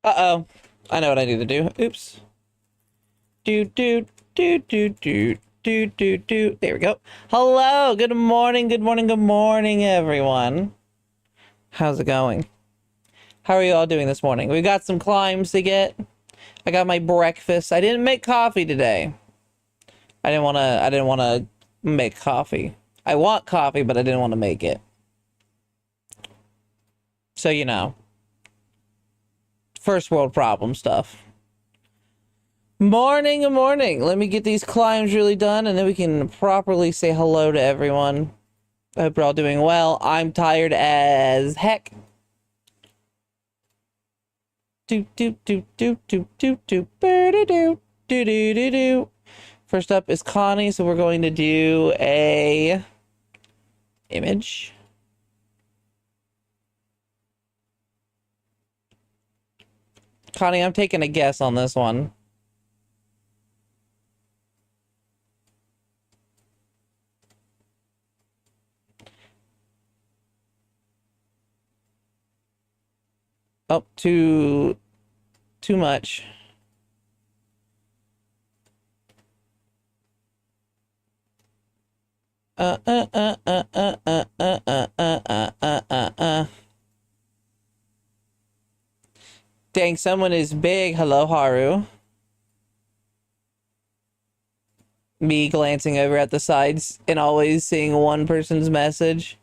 Uh-oh. I know what I need to do. Oops. Do, do, do, do, do, do, do, do. There we go. Hello. Good morning. Good morning. Good morning, everyone. How's it going? How are you all doing this morning? We got some climbs to get. I got my breakfast. I didn't make coffee today. I didn't want to make coffee. I want coffee, but I didn't want to make it. So, you know, first world problem stuff. Morning, good morning. Let me get these climbs really done, and then we can properly say hello to everyone. I hope you're all doing well. I'm tired as heck. Do do do do do do do do do do do do. First up is Connie, so we're going to do a image. Connie, I'm taking a guess on this one. Oh, too much. Dang, someone is big. Hello, Haru. Me glancing over at the sides and always seeing one person's message.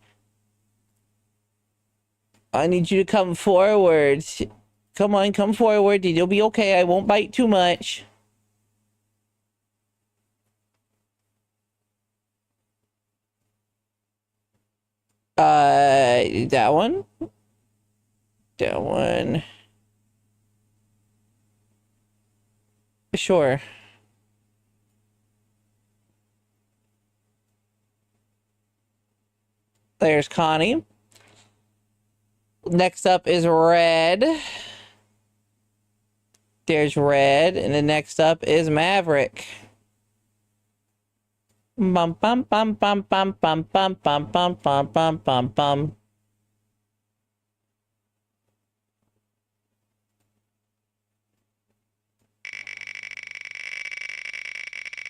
I need you to come forward. Come on, come forward. You'll be okay. I won't bite too much. That one? That one. Sure. There's Connie. Next up is Red. There's Red. And then next up is Maverick. Bum bum bum bum bum bum bum bum bum bum bum bum bum.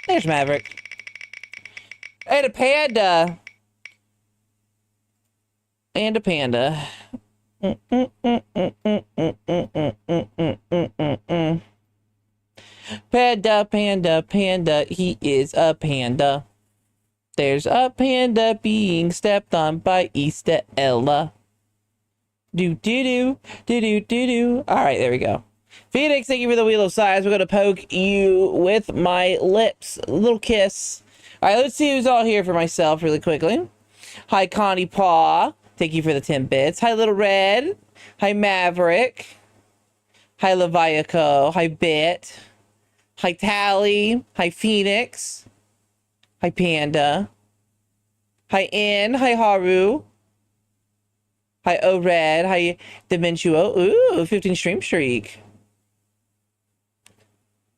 There's Maverick. And a panda. And a panda. Panda, panda, panda. He is a panda. There's a panda being stepped on by Easter Ella. Do do do do do do do. All right, there we go. Phoenix, thank you for the wheel of size. We're gonna poke you with my lips. A little kiss. All right, let's see who's all here for myself really quickly. Hi, Connie Paw. Thank you for the 10 bits. Hi, Little Red. Hi, Maverick. Hi, Leviaco. Hi, Bit. Hi, Tally. Hi, Phoenix. Hi, Panda. Hi, N. Hi, Haru. Hi, O-Red. Hi, Dementuo. Ooh, 15 stream streak.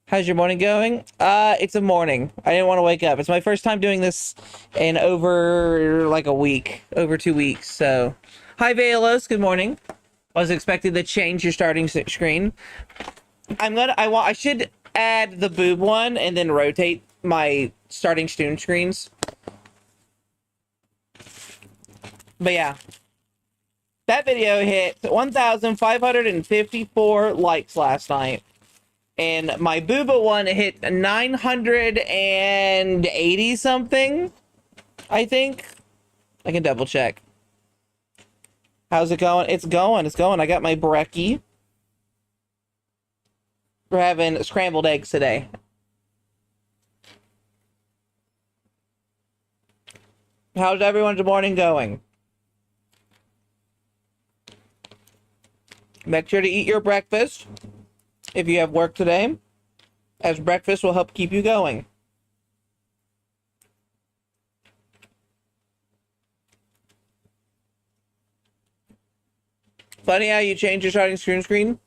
How's your morning going? It's a morning. I didn't want to wake up. It's my first time doing this in over like a week, over 2 weeks. So, hi Velos. Good morning. I was expecting to change your starting screen. I should add the boob one and then rotate my starting student screens. But yeah, that video hit 1,554 likes last night. And my booba one hit 980 something, I think. I can double check. How's it going? It's going. I got my breaky. We're having scrambled eggs today. How's everyone's morning going? Make sure to eat your breakfast if you have work today, as breakfast will help keep you going. Funny how you change your starting screen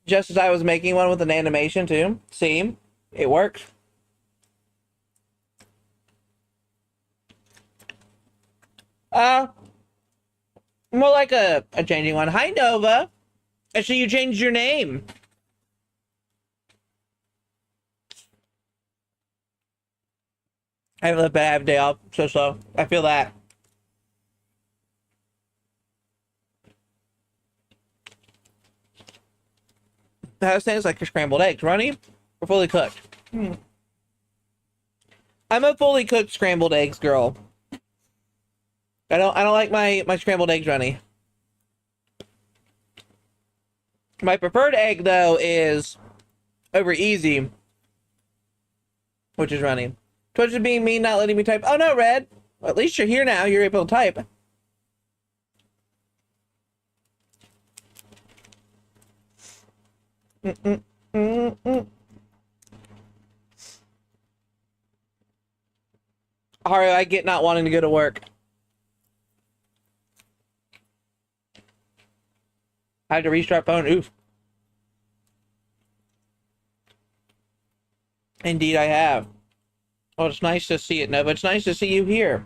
just as I was making one with an animation too. See? It worked. More like a changing one. Hi, Nova. Actually, you changed your name. I haven't lived, but I have a day off. So slow. I feel that. That sounds like your scrambled eggs. Runny or fully cooked? I'm a fully cooked scrambled eggs girl. I don't like my scrambled eggs runny. My preferred egg though is over easy, which is runny. Twitch is being mean, not letting me type. Oh no, Red. Well, at least you're here now. You're able to type. Haru, I get not wanting to go to work. I had to restart phone. Oof. Indeed, I have. Well, it's nice to see it, Nova. It's nice to see you here.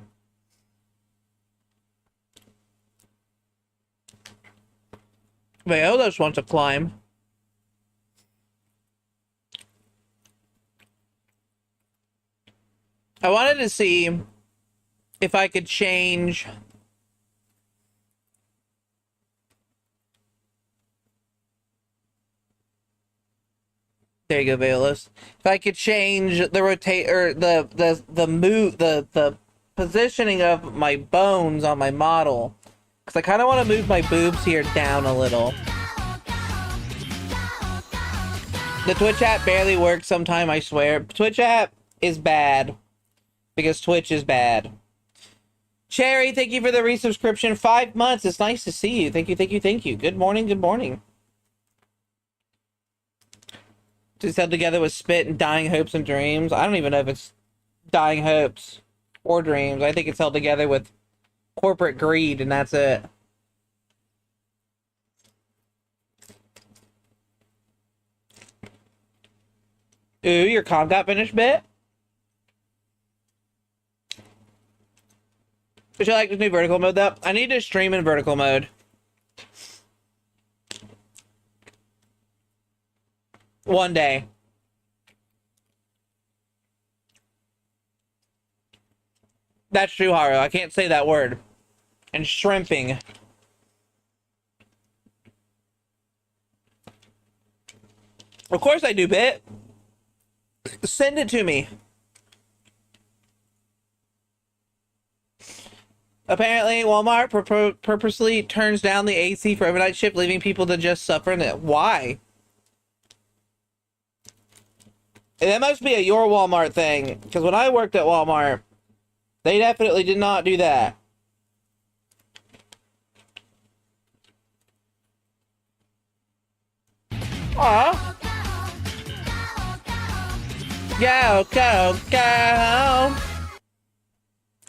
Violas wants to climb. I wanted to see if I could change there you go, Violas. If I could change the rotate or the move the positioning of my bones on my model. Because I kind of want to move my boobs here down a little. The Twitch app barely works sometime, I swear. Twitch app is bad. Because Twitch is bad. Cherry, thank you for the resubscription. 5 months. It's nice to see you. Thank you, thank you, thank you. Good morning, good morning. It's held together with spit and dying hopes and dreams. I don't even know if it's dying hopes or dreams. I think it's held together with corporate greed, and that's it. Ooh, your comp got finished, bit? Would you like this new vertical mode, though? I need to stream in vertical mode. One day. That's true, Haru. I can't say that word. And shrimping. Of course I do, bit. Send it to me. Apparently, Walmart purposely turns down the AC for overnight shift, leaving people to just suffer in it. Why? That must be a your Walmart thing, because when I worked at Walmart, they definitely did not do that. Aw. Go, go, go.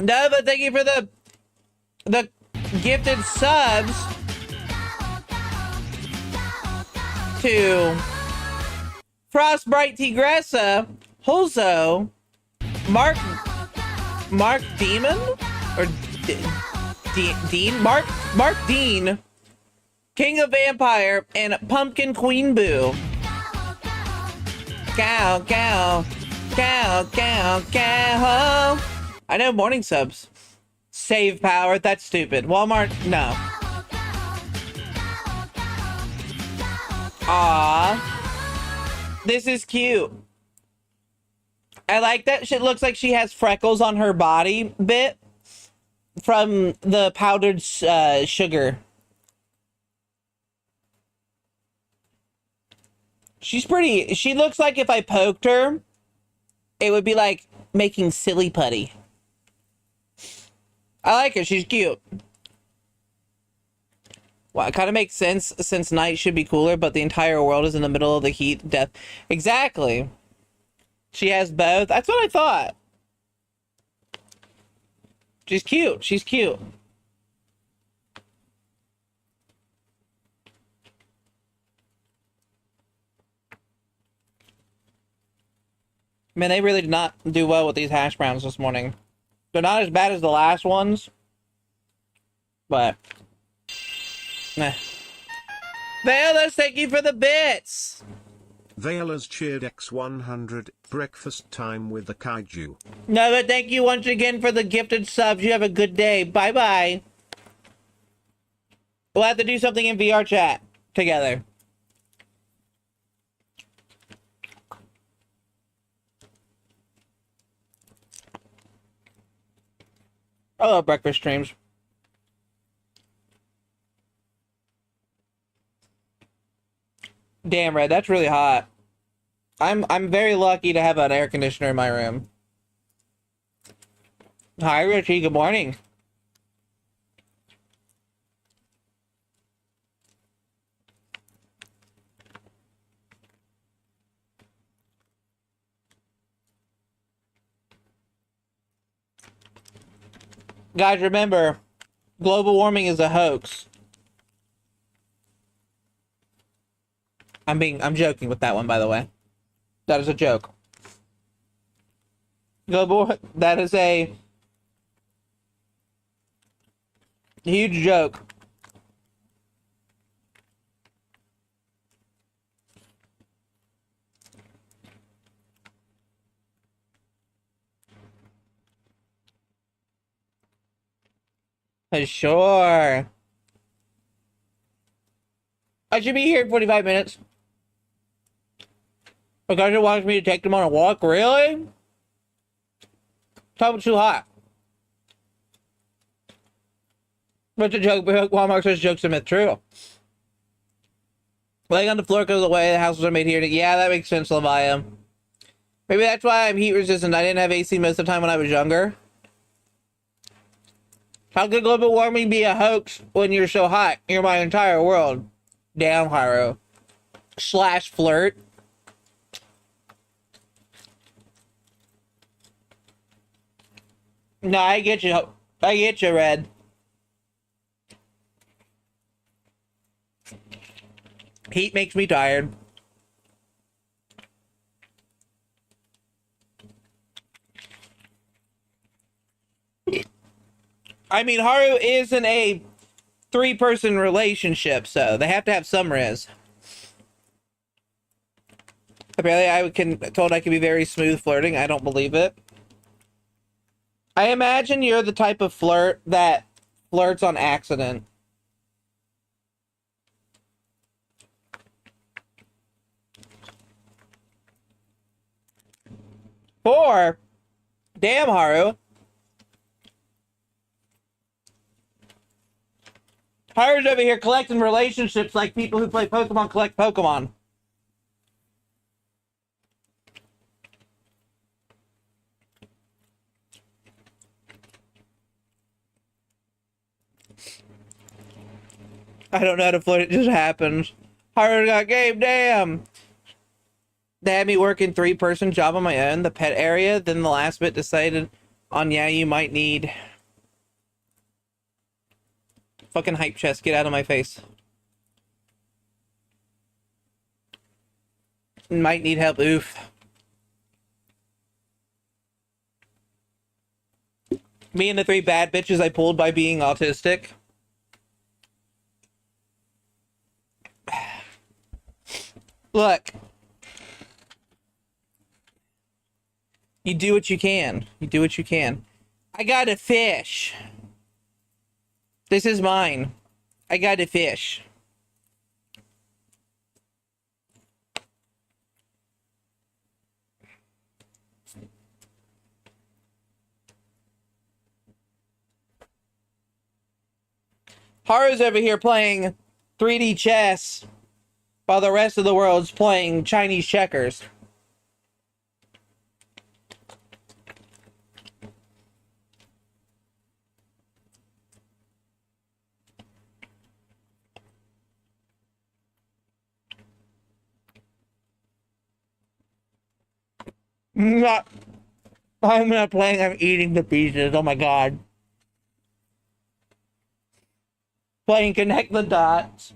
Nova, thank you for the gifted subs to Frostbright Tigressa, Hulzo, Mark Demon, or Dean, Mark Dean, King of Vampire, and Pumpkin Queen Boo. Cow, cow, cow, cow, cow. I know morning subs. Save power, that's stupid. Walmart, no. Aw. This is cute. I like that shit. Looks like she has freckles on her body bit from the powdered sugar. She's pretty. She looks like if I poked her, it would be like making silly putty. I like her. She's cute. Well, it kind of makes sense since night should be cooler, but the entire world is in the middle of the heat, death. Exactly. She has both. That's what I thought. She's cute. She's cute. Man, they really did not do well with these hash browns this morning. They're not as bad as the last ones, but nah. Velas, thank you for the bits. Velas cheered X100, breakfast time with the kaiju. No, but thank you once again for the gifted subs. You have a good day. Bye-bye. We'll have to do something in VR chat together. I love breakfast streams. Damn, Red, that's really hot. I'm very lucky to have an air conditioner in my room. Hi, Richie. Good morning. Guys, remember, global warming is a hoax. I'm joking with that one, by the way. That is a joke. That is a huge joke. Sure. I should be here in 45 minutes. The guy wants me to take them on a walk. Really? Tell him it's too hot. But the joke, Walmart says jokes are myth true. Laying on the floor because of the way the houses are made here. Yeah, that makes sense, Leviah. Maybe that's why I'm heat resistant. I didn't have AC most of the time when I was younger. How could global warming be a hoax when you're so hot? You're my entire world. Damn, Haru. Slash flirt. No, I get you. I get you, Red. Heat makes me tired. I mean, Haru is in a 3-person relationship, so they have to have some riz. Apparently, told I can be very smooth flirting. I don't believe it. I imagine you're the type of flirt that flirts on accident. Or, damn, Haru. Haru's over here collecting relationships like people who play Pokemon collect Pokemon. I don't know how to flirt, it just happens. Haru got game, damn. They had me working 3-person job on my own, the pet area, then the last bit decided on, yeah, you might need... Fucking hype chest, get out of my face. Might need help, oof. Me and the 3 bad bitches I pulled by being autistic. Look. You do what you can. You do what you can. I got a fish. This is mine. I got a fish. Haru's over here playing 3D chess while the rest of the world's playing Chinese checkers. I'm not playing, I'm eating the pieces. Oh my god. Playing Connect the Dots.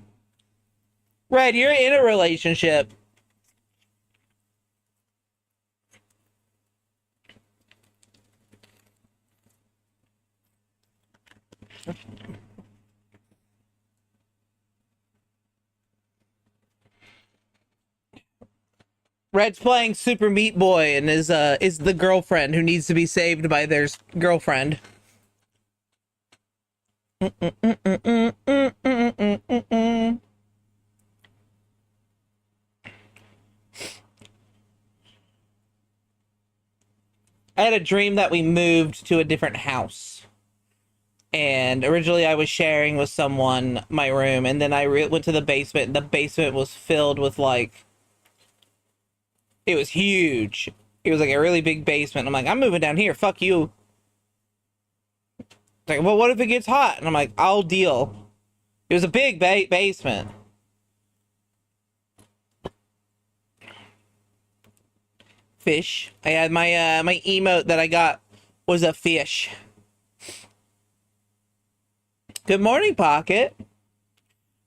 Red, you're in a relationship. Red's playing Super Meat Boy and is the girlfriend who needs to be saved by their girlfriend. I had a dream that we moved to a different house. And originally I was sharing with someone my room, and then I went to the basement, and the basement was filled with, like, it was huge. It was like a really big basement. I'm like, I'm moving down here. Fuck you. Like, well, what if it gets hot? And I'm like, I'll deal. It was a big basement. Fish. I had my my emote that I got was a fish. Good morning, Pocket.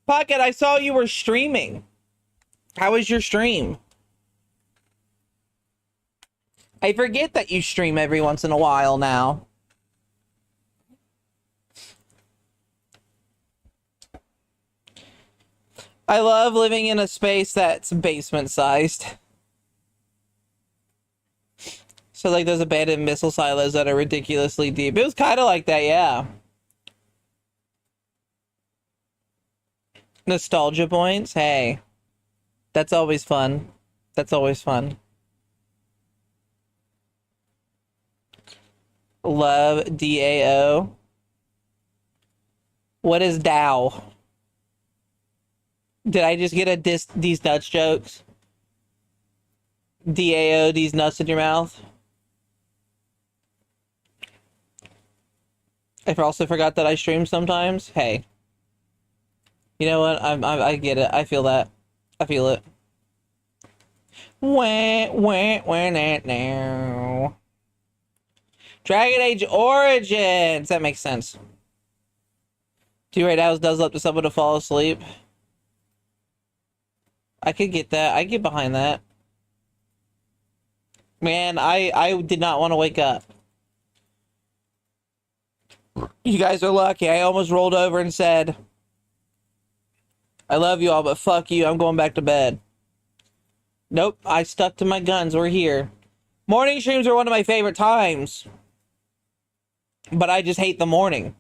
Pocket, I saw you were streaming. How was your stream? I forget that you stream every once in a while now. I love living in a space that's basement-sized. So, like, those abandoned missile silos that are ridiculously deep. It was kind of like that, yeah. Nostalgia points? Hey. That's always fun. That's always fun. Love DAO. What is DAO? Did I just get a these nuts jokes? DAO, these nuts in your mouth? I also forgot that I stream sometimes. Hey. You know what? I get it. I feel that. I feel it. Now. Dragon Age Origins! That makes sense. 2 right hours does up to someone to fall asleep. I could get that. I get behind that. Man, I did not want to wake up. You guys are lucky. I almost rolled over and said, I love you all, but fuck you. I'm going back to bed. Nope. I stuck to my guns. We're here. Morning streams are one of my favorite times. But I just hate the morning.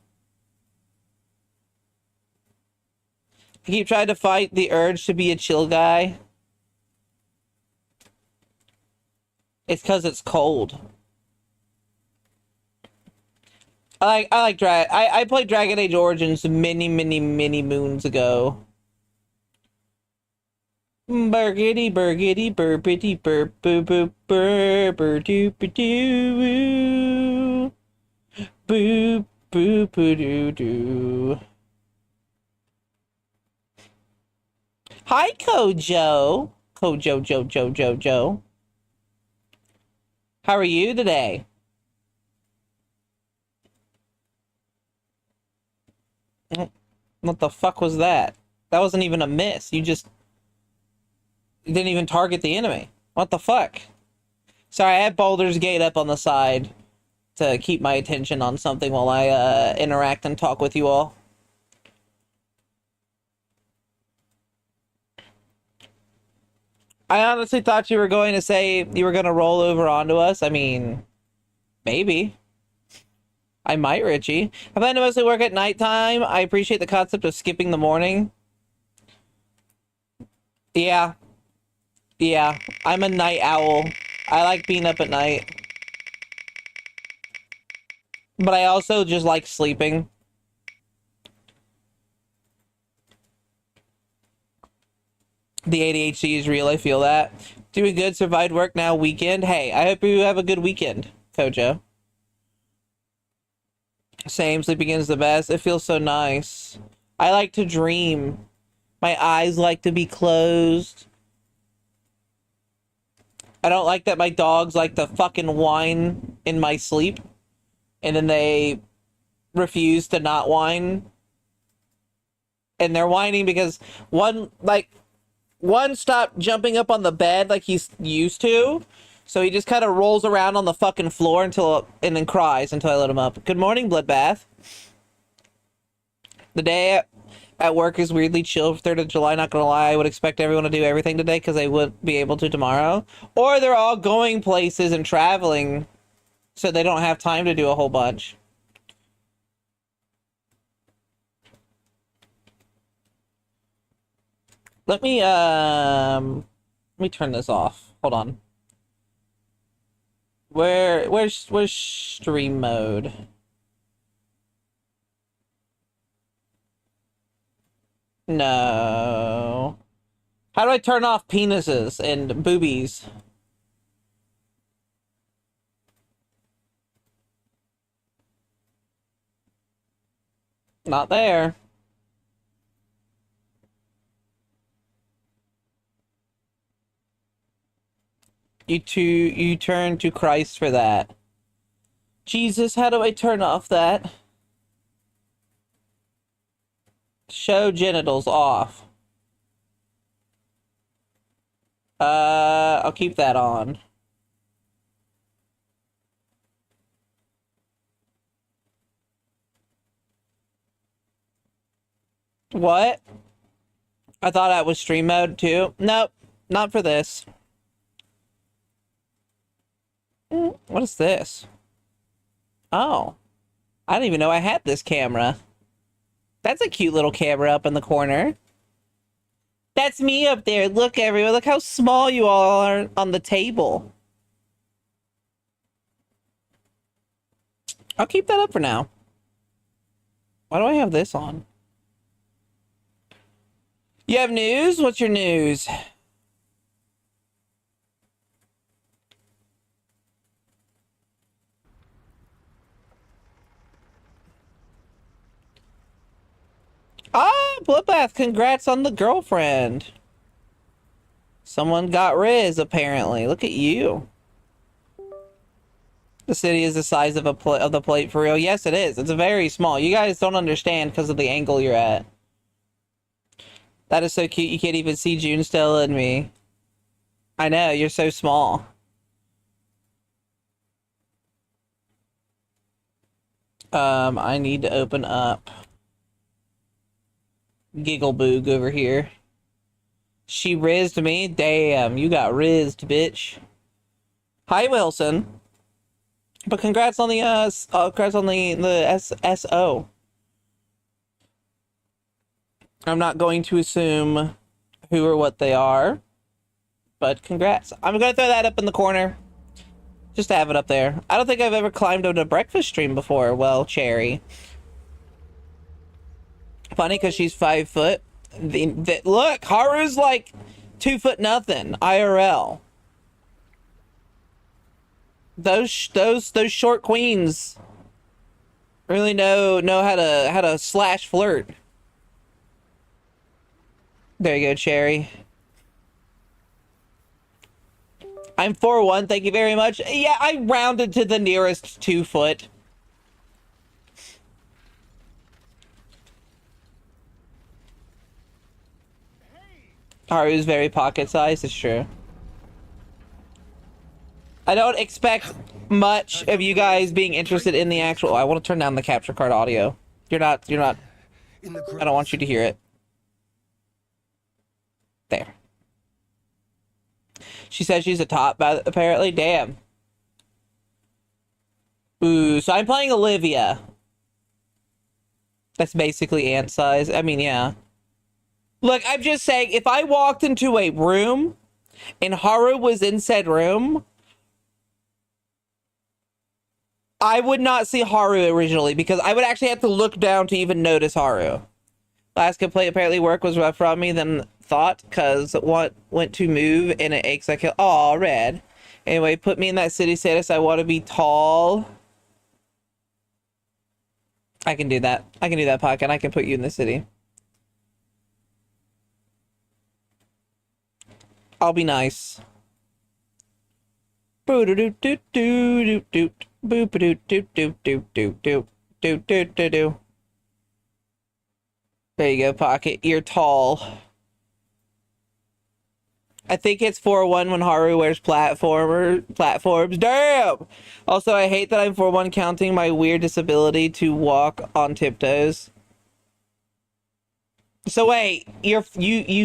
I keep trying to fight the urge to be a chill guy. It's because it's cold. I played Dragon Age Origins many moons ago. Burgity burgity burpity burp boo boo burp doo doo boo boo boo doo doo. Hi, Kojo. Kojo. How are you today? What the fuck was that? That wasn't even a miss. You didn't even target the enemy. What the fuck? Sorry, I had Baldur's Gate up on the side to keep my attention on something while I interact and talk with you all. I honestly thought you were going to say you were going to roll over onto us. I mean, maybe. I might, Richie. I plan to mostly work at nighttime. I appreciate the concept of skipping the morning. Yeah. Yeah. I'm a night owl. I like being up at night. But I also just like sleeping. The ADHD is real. I feel that. Doing good. Survived work now. Weekend. Hey, I hope you have a good weekend, Kojo. Same. Sleeping in is the best. It feels so nice. I like to dream. My eyes like to be closed. I don't like that my dogs like to fucking whine in my sleep. And then they refuse to not whine. And they're whining because one stopped jumping up on the bed like he's used to. So he just kind of rolls around on the fucking floor and then cries until I let him up. Good morning, Bloodbath. at work is weirdly chill for 3rd of July. Not gonna lie, I would expect everyone to do everything today because they wouldn't be able to tomorrow. Or they're all going places and traveling, so they don't have time to do a whole bunch. Let me turn this off. Hold on. Where's stream mode? No. How do I turn off penises and boobies? Not there. You turn to Christ for that. Jesus, how do I turn off that? Show genitals off. I'll keep that on. What? I thought that was stream mode too. Nope, not for this. What is this? Oh, I didn't even know I had this camera. That's a cute little camera up in the corner. That's me up there. Look, everyone. Look how small you all are on the table. I'll keep that up for now. Why do I have this on? You have news? What's your news? Ah, Bloodbath, congrats on the girlfriend. Someone got Riz, apparently. Look at you. The city is the size of the plate for real. Yes, it is. It's very small. You guys don't understand because of the angle you're at. That is so cute. You can't even see June, Stella, and me. I know, you're so small. I need to open up Giggleboog over here. She rizzed me? Damn, you got rizzed, bitch. Hi, Wilson. But congrats on the SSO. I'm not going to assume who or what they are, but congrats. I'm gonna throw that up in the corner, just to have it up there. I don't think I've ever climbed on a breakfast stream before. Well, Cherry. Funny because she's 5 foot. Look, Haru's like 2 foot nothing. IRL. Those short queens really know how to slash flirt. There you go, Cherry. I'm 4'1", thank you very much. Yeah, I rounded to the nearest 2 foot. Haru's very pocket-sized, it's true. I don't expect much of you guys being interested in the actual... Oh, I want to turn down the capture card audio. You're not... I don't want you to hear it. There. She says she's a top, apparently. Damn. Ooh, so I'm playing Olivia. That's basically ant size. I mean, yeah. Look, I'm just saying, if I walked into a room and Haru was in said room, I would not see Haru originally because I would actually have to look down to even notice Haru. Last complaint apparently work was rougher on me than thought because what went to move and it aches like hell. Aw, red. Anyway, put me in that city status. I want to be tall. I can do that. I can do that, Pocket. I can put you in the city. I'll be nice. Boo doo doo doo doo doo doo. Boo doo doo doo doo doo doo doo doo doo doo. There you go, Pocket. You're tall. I think it's 4'1" when Haru wears platforms. Damn! Also, I hate that I'm 4'1" counting my weird disability to walk on tiptoes. So wait, you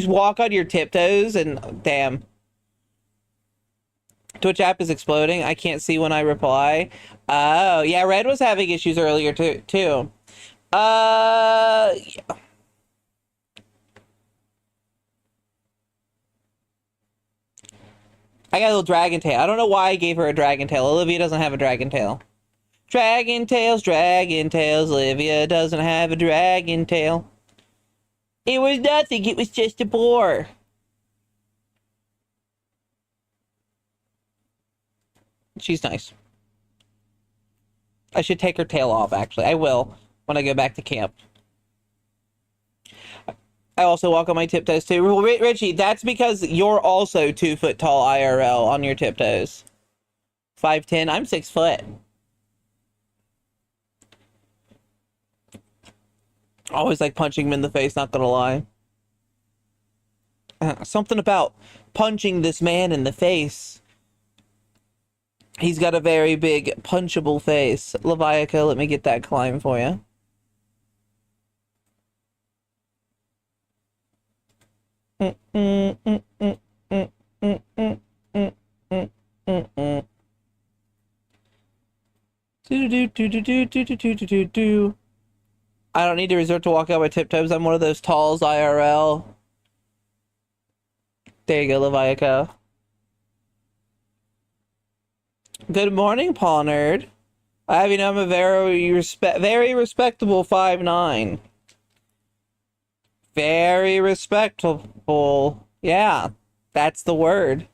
walk on your tiptoes and damn. Twitch app is exploding. I can't see when I reply. Oh, yeah, Red was having issues earlier too. Yeah. I got a little dragon tail. I don't know why I gave her a dragon tail. Olivia doesn't have a dragon tail. Dragon tails, dragon tails. Olivia doesn't have a dragon tail. It was nothing. It was just a boar. She's nice. I should take her tail off, actually. I will when I go back to camp. I also walk on my tiptoes, too. Richie, that's because you're also 2 foot tall IRL on your tiptoes. 5'10". I'm 6 foot. Always like punching him in the face, not gonna lie. Something about punching this man in the face. He's got a very big punchable face. Leviaca, let me get that climb for you. I don't need to resort to walk out my tiptoes. I'm one of those talls IRL. There you go, Leviaca. Good morning, Paw Nerd. I have you know I'm a very respectable 5'9". Very respectable. Yeah, that's the word.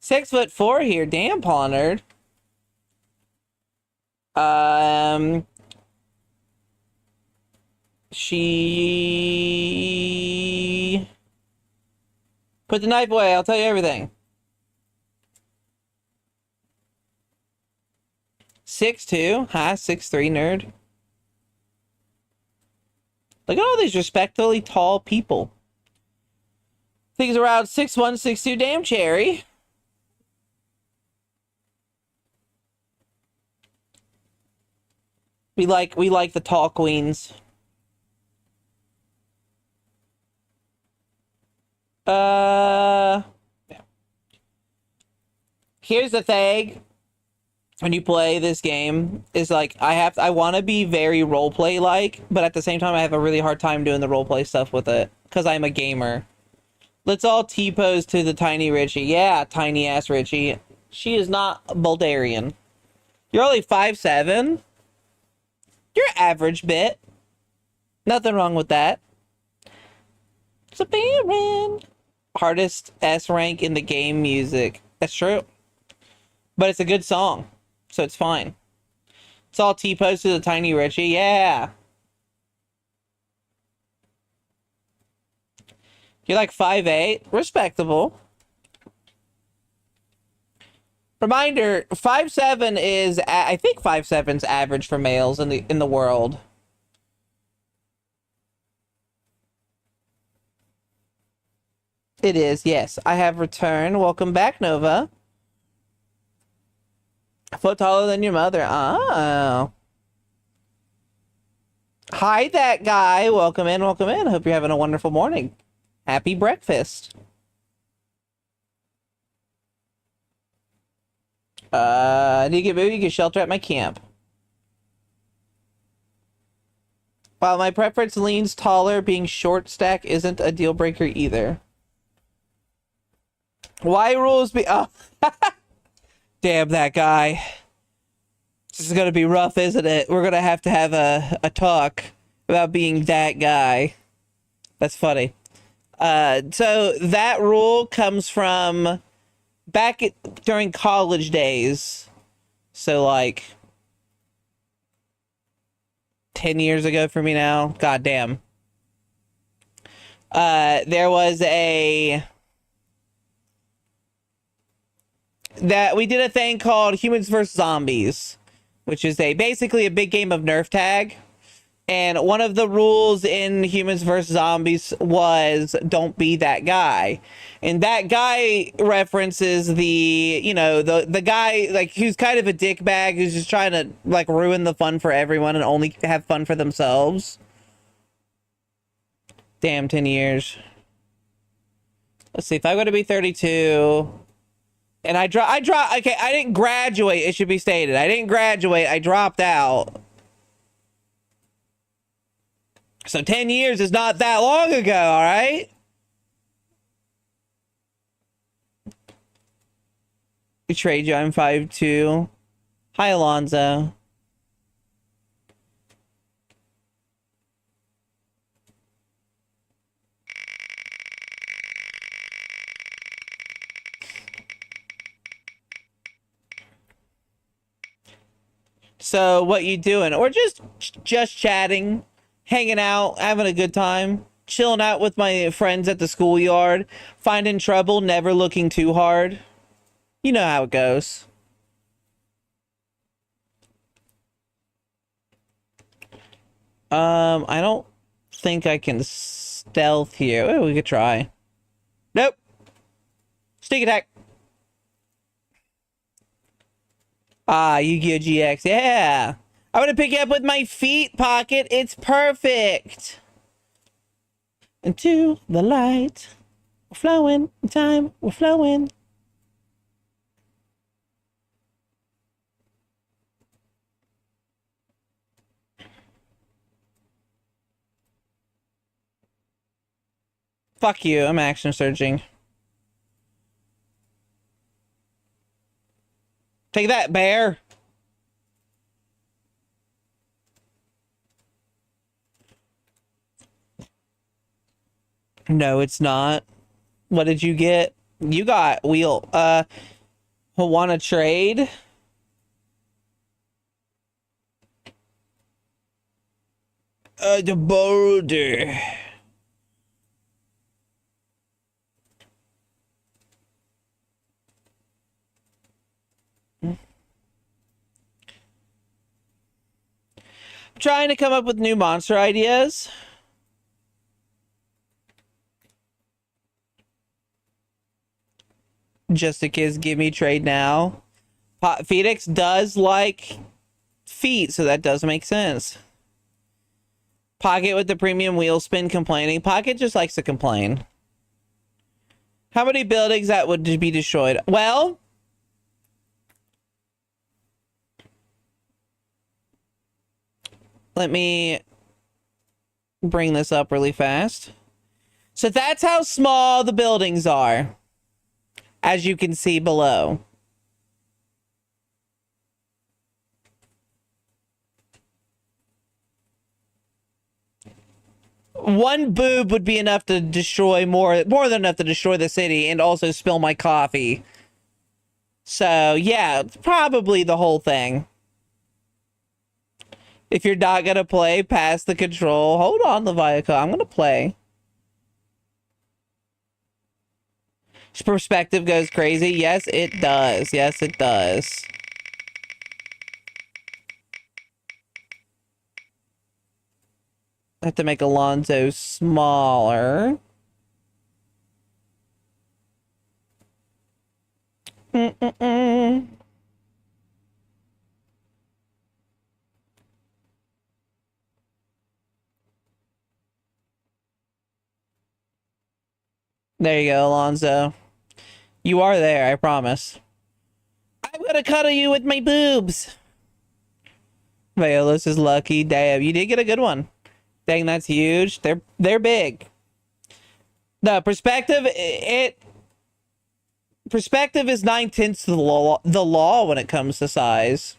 6'4" here. Damn, Paw Nerd. She... Put the knife away. I'll tell you everything. 6'2". Hi, 6'3", nerd. Look at all these respectably tall people. Things around 6'1", 6'2". Damn, Cherry. We like the tall queens. Yeah. Here's the thing. When you play this game, is like I want to be very roleplay like, but at the same time I have a really hard time doing the roleplay stuff with it because I'm a gamer. Let's all T-pose to the tiny Richie. Yeah, tiny ass Richie. She is not Bulgarian. You're only 5'7". You're average bit. Nothing wrong with that. It's a Baron. Hardest S rank in the game music. That's true. But it's a good song. So it's fine. It's all T-pose to the tiny Richie. Yeah. You're like 5'8". Respectable. Reminder, 5'7" is, I think 5'7's average for males in the world. It is, yes. I have returned. Welcome back, Nova. A foot taller than your mother. Oh. Hi, that guy. Welcome in, welcome in. Hope you're having a wonderful morning. Happy breakfast. I need to get moving. You can shelter at my camp. While my preference leans taller, being short stack isn't a deal breaker either. Why rules be... Oh. Damn that guy. This is gonna be rough, isn't it? We're gonna have to have a talk about being that guy. That's funny. So that rule comes from back during college days. So like 10 years ago for me now. God damn. There was that we did a thing called Humans vs. Zombies, which is basically a big game of Nerf tag. And one of the rules in Humans vs. Zombies was don't be that guy. And that guy references the guy like who's kind of a dickbag who's just trying to like ruin the fun for everyone and only have fun for themselves. Damn, 10 years. Let's see, if I'm going to be 32... And okay, I didn't graduate, it should be stated. I didn't graduate, I dropped out. So 10 years is not that long ago, all right? Betrayed you, I'm 5'2". Hi, Alonzo. So what you doing? Or just chatting, hanging out, having a good time, chilling out with my friends at the schoolyard, finding trouble, never looking too hard. You know how it goes. I don't think I can stealth here. Oh, we could try. Nope. Sneak attack. Ah, Yu-Gi-Oh! GX. Yeah. I'm gonna pick you up with my feet, Pocket. It's perfect. Into the light. We're flowing. In time. We're flowing. Fuck you. I'm action searching. Take that, bear. No, it's not. What did you get? You got wheel. Want to trade? The border. Trying to come up with new monster ideas. Just a kiss, give me trade now. Phoenix does like feet, so that does make sense. Pocket with the premium wheel spin complaining. Pocket just likes to complain. How many buildings that would be destroyed? Well, let me bring this up really fast. So that's how small the buildings are, as you can see below. One boob would be enough to destroy more than enough to destroy the city and also spill my coffee. So, yeah, probably the whole thing. If you're not going to play, pass the control. Hold on, Leviathan. I'm going to play. Perspective goes crazy. Yes, it does. Yes, it does. I have to make Alonzo smaller. Mm-mm-mm. There you go, Alonzo. You are there, I promise. I'm gonna cuddle you with my boobs. Violas is lucky. Damn, you did get a good one. Dang, that's huge. They're big. The perspective, perspective is 9/10 the law when it comes to size.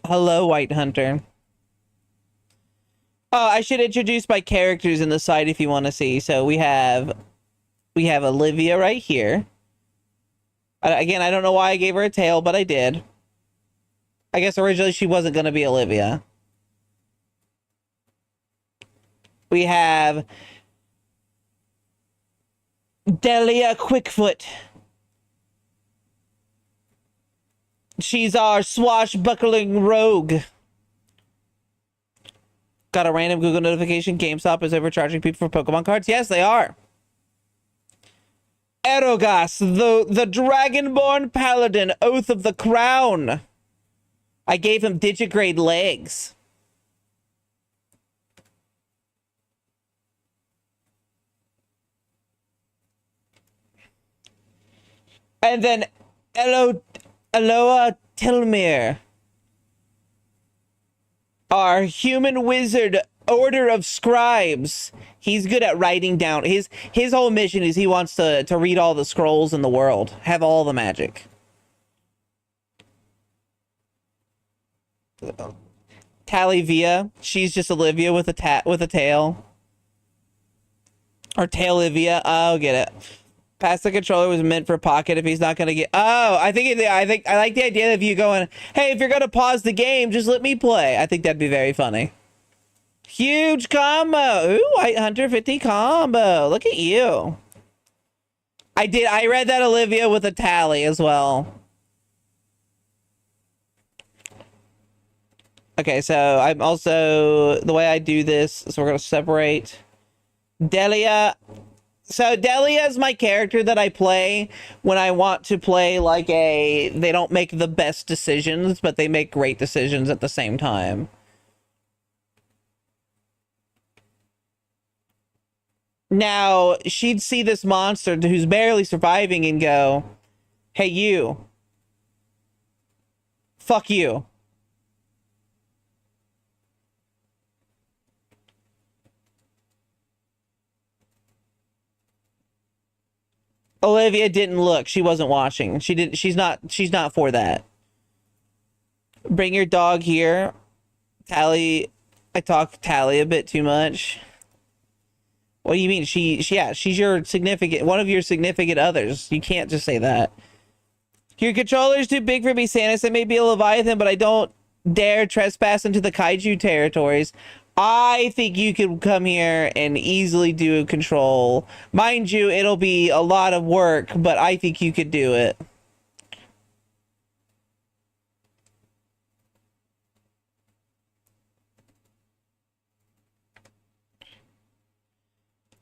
Hello, White Hunter. Oh, I should introduce my characters in the site if you want to see. So we have Olivia right here. Again, I don't know why I gave her a tail, but I did. I guess originally she wasn't going to be Olivia. We have Delia Quickfoot. She's our swashbuckling rogue. Got a random Google notification. GameStop is overcharging people for Pokemon cards. Yes, they are. Erogas, the Dragonborn Paladin, Oath of the Crown. I gave him digigrade legs. And then Eloa Tilmir, our human wizard order of scribes. He's good at writing down. His whole mission is he wants to read all the scrolls in the world, have all the magic. Talivia, she's just Olivia with a tail. Or Tailivia. Oh, get it. Pass the controller was meant for Pocket if he's not gonna get. Oh, I like the idea of you going, hey, if you're gonna pause the game, just let me play. I think that'd be very funny. Huge combo. Ooh, White Hunter 50 combo. Look at you. I read that Olivia with a tally as well. Okay, so I'm also, the way I do this, so we're gonna separate Delia. So Delia is my character that I play when I want to play like they don't make the best decisions, but they make great decisions at the same time. Now, she'd see this monster who's barely surviving and go, hey, you. Fuck you. Olivia didn't look. She wasn't watching. She's not for that. Bring your dog here. Tally. I talk Tally a bit too much. What do you mean? She's your significant, one of your significant others. You can't just say that. Your controller's too big for me, Samus. It may be a Leviathan, but I don't dare trespass into the kaiju territories. I think you could come here and easily do control. Mind you, it'll be a lot of work, but I think you could do it.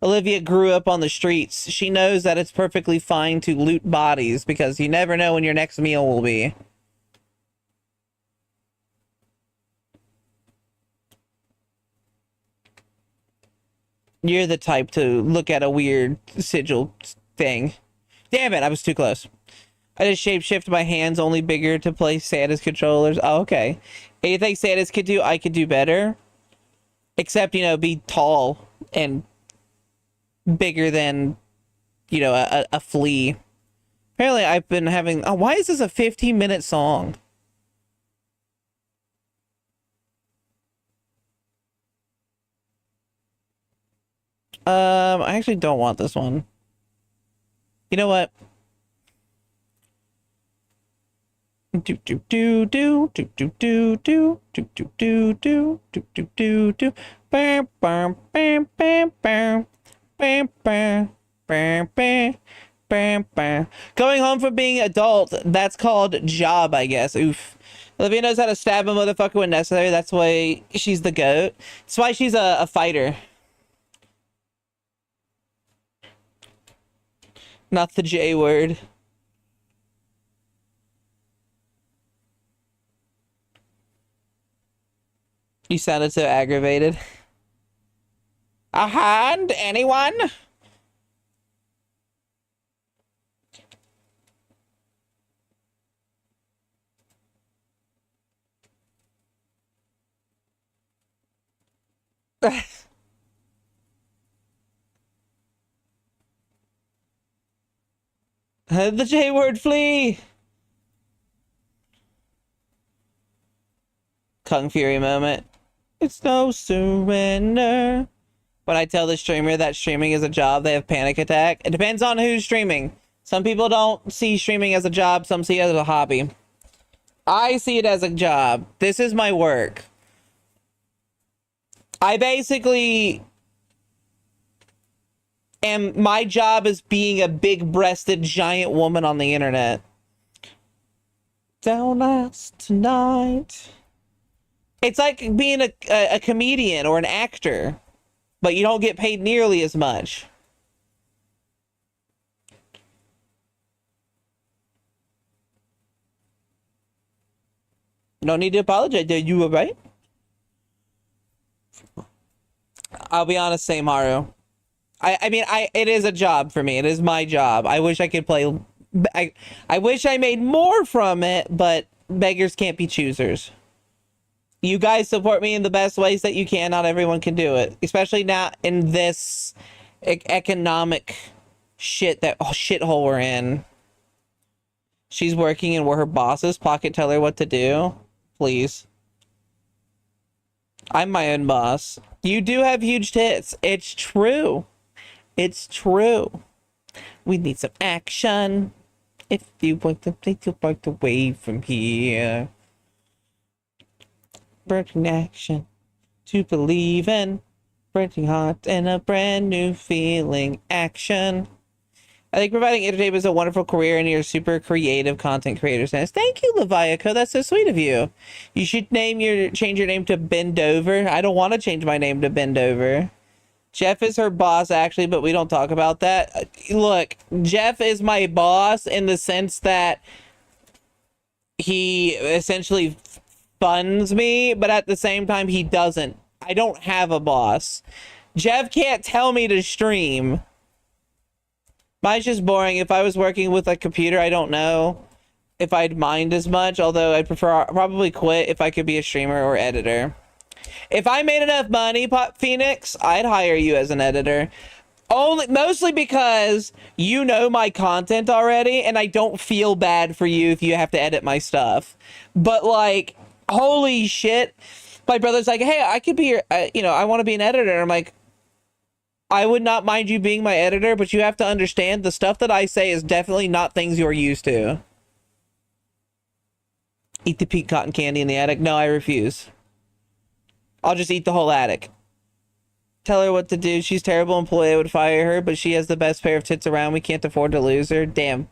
Olivia grew up on the streets. She knows that it's perfectly fine to loot bodies because you never know when your next meal will be. You're the type to look at a weird sigil thing. Damn it, I was too close. I just shapeshift my hands only bigger to play Santa's controllers. Oh, okay. Anything Santa's could do, I could do better. Except, you know, be tall and bigger than, you know, a flea. Apparently I've been having... Oh, why is this a 15-minute song? I actually don't want this one. You know what? Do do do do do do do do do do do do do do do do bam bam bam bam bam bam bam bam bam bam bam. Going home from being adult, that's called job, I guess. Oof. Olivia knows how to stab a motherfucker when necessary. That's why she's the goat. That's why she's a fighter. Not the J word. You sounded so aggravated. A hand? Anyone? The J word, flee! Kung Fury moment. It's no surrender. When I tell the streamer that streaming is a job, they have panic attack. It depends on who's streaming. Some people don't see streaming as a job, some see it as a hobby. I see it as a job. This is my work. I basically am, my job is being a big-breasted giant woman on the internet. Don't ask tonight. It's like being a comedian or an actor, but you don't get paid nearly as much. No need to apologize. You were right. I'll be honest, same Haru. I mean, it is a job for me. It is my job. I wish I could play I wish I made more from it, but beggars can't be choosers. You guys support me in the best ways that you can. Not everyone can do it, especially now in this economic shithole we're in. She's working and we're her bosses. Pocket, tell her what to do, please. I'm my own boss. You do have huge tits. It's true. It's true. We need some action. If you want to take your bike away from here. Burning action to believe in. Burning heart and a brand new feeling. Action. I think providing entertainment is a wonderful career and you're a super creative content creator. Thank you, Leviaco. That's so sweet of you. You should change your name to Bendover. I don't want to change my name to Bendover. Jeff is her boss, actually, but we don't talk about that. Look, Jeff is my boss in the sense that he essentially funds me, but at the same time, he doesn't. I don't have a boss. Jeff can't tell me to stream. Mine's just boring. If I was working with a computer, I don't know if I'd mind as much, although I'd probably quit if I could be a streamer or editor. If I made enough money, Pop Phoenix, I'd hire you as an editor. Mostly because you know my content already, and I don't feel bad for you if you have to edit my stuff. But like, holy shit, my brother's like, hey, I could be your, I want to be an editor. And I'm like, I would not mind you being my editor, but you have to understand the stuff that I say is definitely not things you're used to. Eat the pink cotton candy in the attic. No, I refuse. I'll just eat the whole attic. Tell her what to do. She's a terrible employee. I would fire her, but she has the best pair of tits around. We can't afford to lose her. Damn.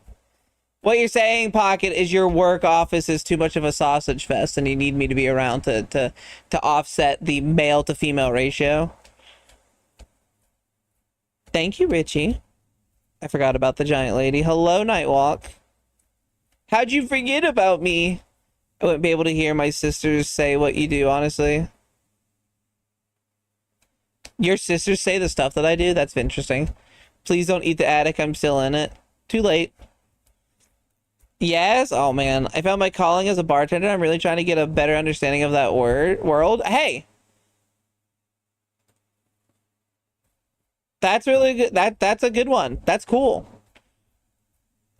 What you're saying, Pocket, is your work office is too much of a sausage fest and you need me to be around to offset the male to female ratio. Thank you, Richie. I forgot about the giant lady. Hello, Nightwalk. How'd you forget about me? I wouldn't be able to hear my sisters say what you do, honestly. Your sisters say the stuff that I do? That's interesting. Please don't eat the attic. I'm still in it. Too late. Yes? Oh, man. I found my calling as a bartender. I'm really trying to get a better understanding of that world. Hey! That's really good. That's a good one. That's cool.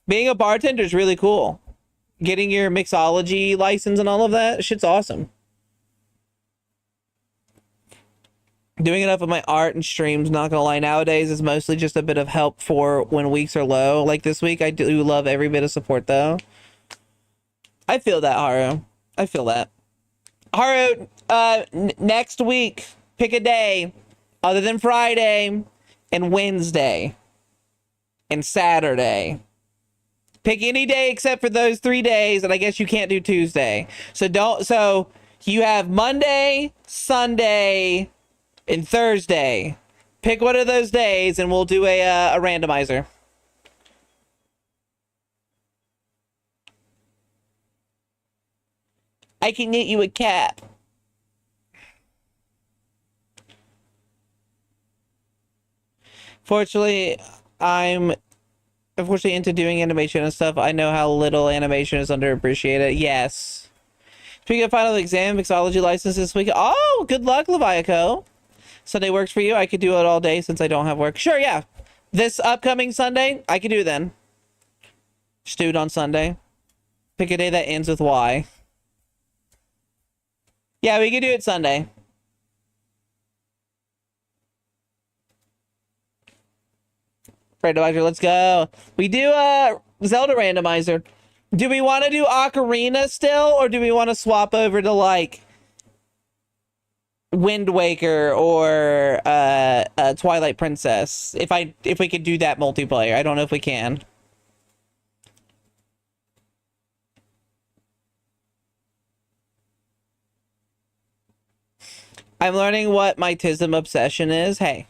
Being a bartender is really cool. Getting your mixology license and all of that, shit's awesome. Doing enough of my art and streams, not gonna lie, nowadays is mostly just a bit of help for when weeks are low. Like this week, I do love every bit of support, though. I feel that, Haru. I feel that. Haru, next week, pick a day other than Friday and Wednesday and Saturday. Pick any day except for those 3 days, and I guess you can't do Tuesday. So you have Monday, Sunday, and Thursday. Pick one of those days, and we'll do a randomizer. I can get you a cap. Fortunately, I'm unfortunately into doing animation and stuff. I know how little animation is underappreciated. Yes. Speaking of final exam, mixology license this week. Oh, good luck, Leviaco. Sunday works for you. I could do it all day since I don't have work. Sure, yeah. This upcoming Sunday, I could do it then. Just do it on Sunday. Pick a day that ends with Y. Yeah, we could do it Sunday. Randomizer, let's go. We do Zelda randomizer. Do we want to do Ocarina still, or do we want to swap over to like Wind Waker or Twilight Princess? If we could do that multiplayer, I don't know if we can. I'm learning what my Tism obsession is. Hey,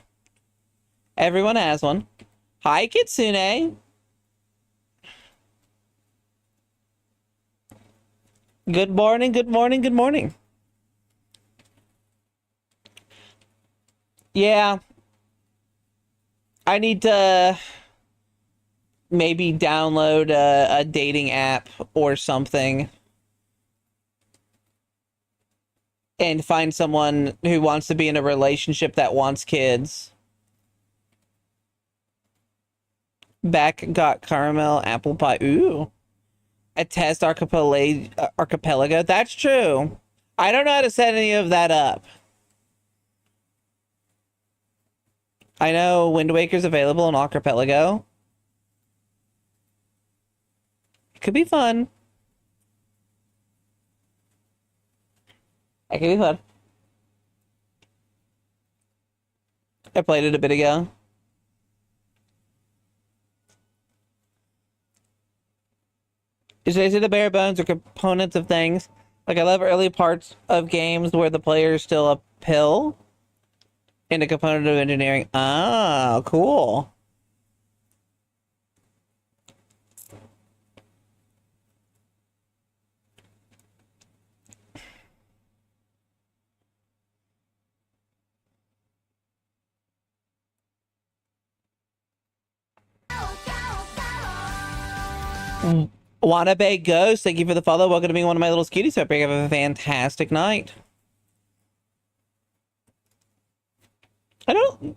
everyone has one. Hi, Kitsune. Good morning, good morning, good morning. Yeah. I need to maybe download a dating app or something and find someone who wants to be in a relationship that wants kids. Back got caramel apple pie. Ooh. A test archipelago. That's true. I don't know how to set any of that up. I know Wind Waker's available in Archipelago. It could be fun. It could be fun. I played it a bit ago. Is it the bare bones or components of things? Like, I love early parts of games where the player is still a pill in a component of engineering. Ah, cool. Wanabe Ghost, thank you for the follow. Welcome to being one of my little cuties. Hope you have a fantastic night. I don't...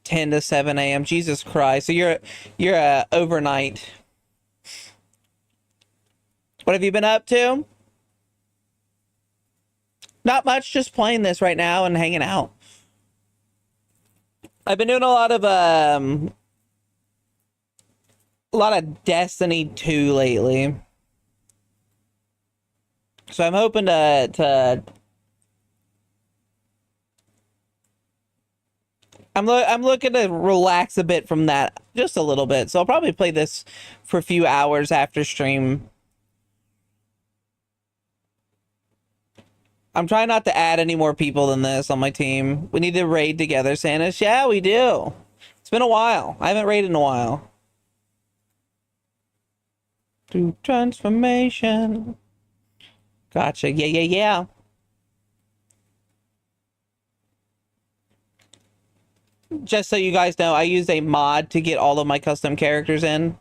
10 to 7 a.m. Jesus Christ. So you're overnight. What have you been up to? Not much, just playing this right now and hanging out. I've been doing a lot of Destiny 2 lately. So I'm hoping to I'm looking to relax a bit from that, just a little bit. So I'll probably play this for a few hours after stream. I'm trying not to add any more people than this on my team. We need to raid together, Sanus. Yeah, we do. It's been a while. I haven't raided in a while. Do transformation. Gotcha. Yeah. Just so you guys know, I used a mod to get all of my custom characters in.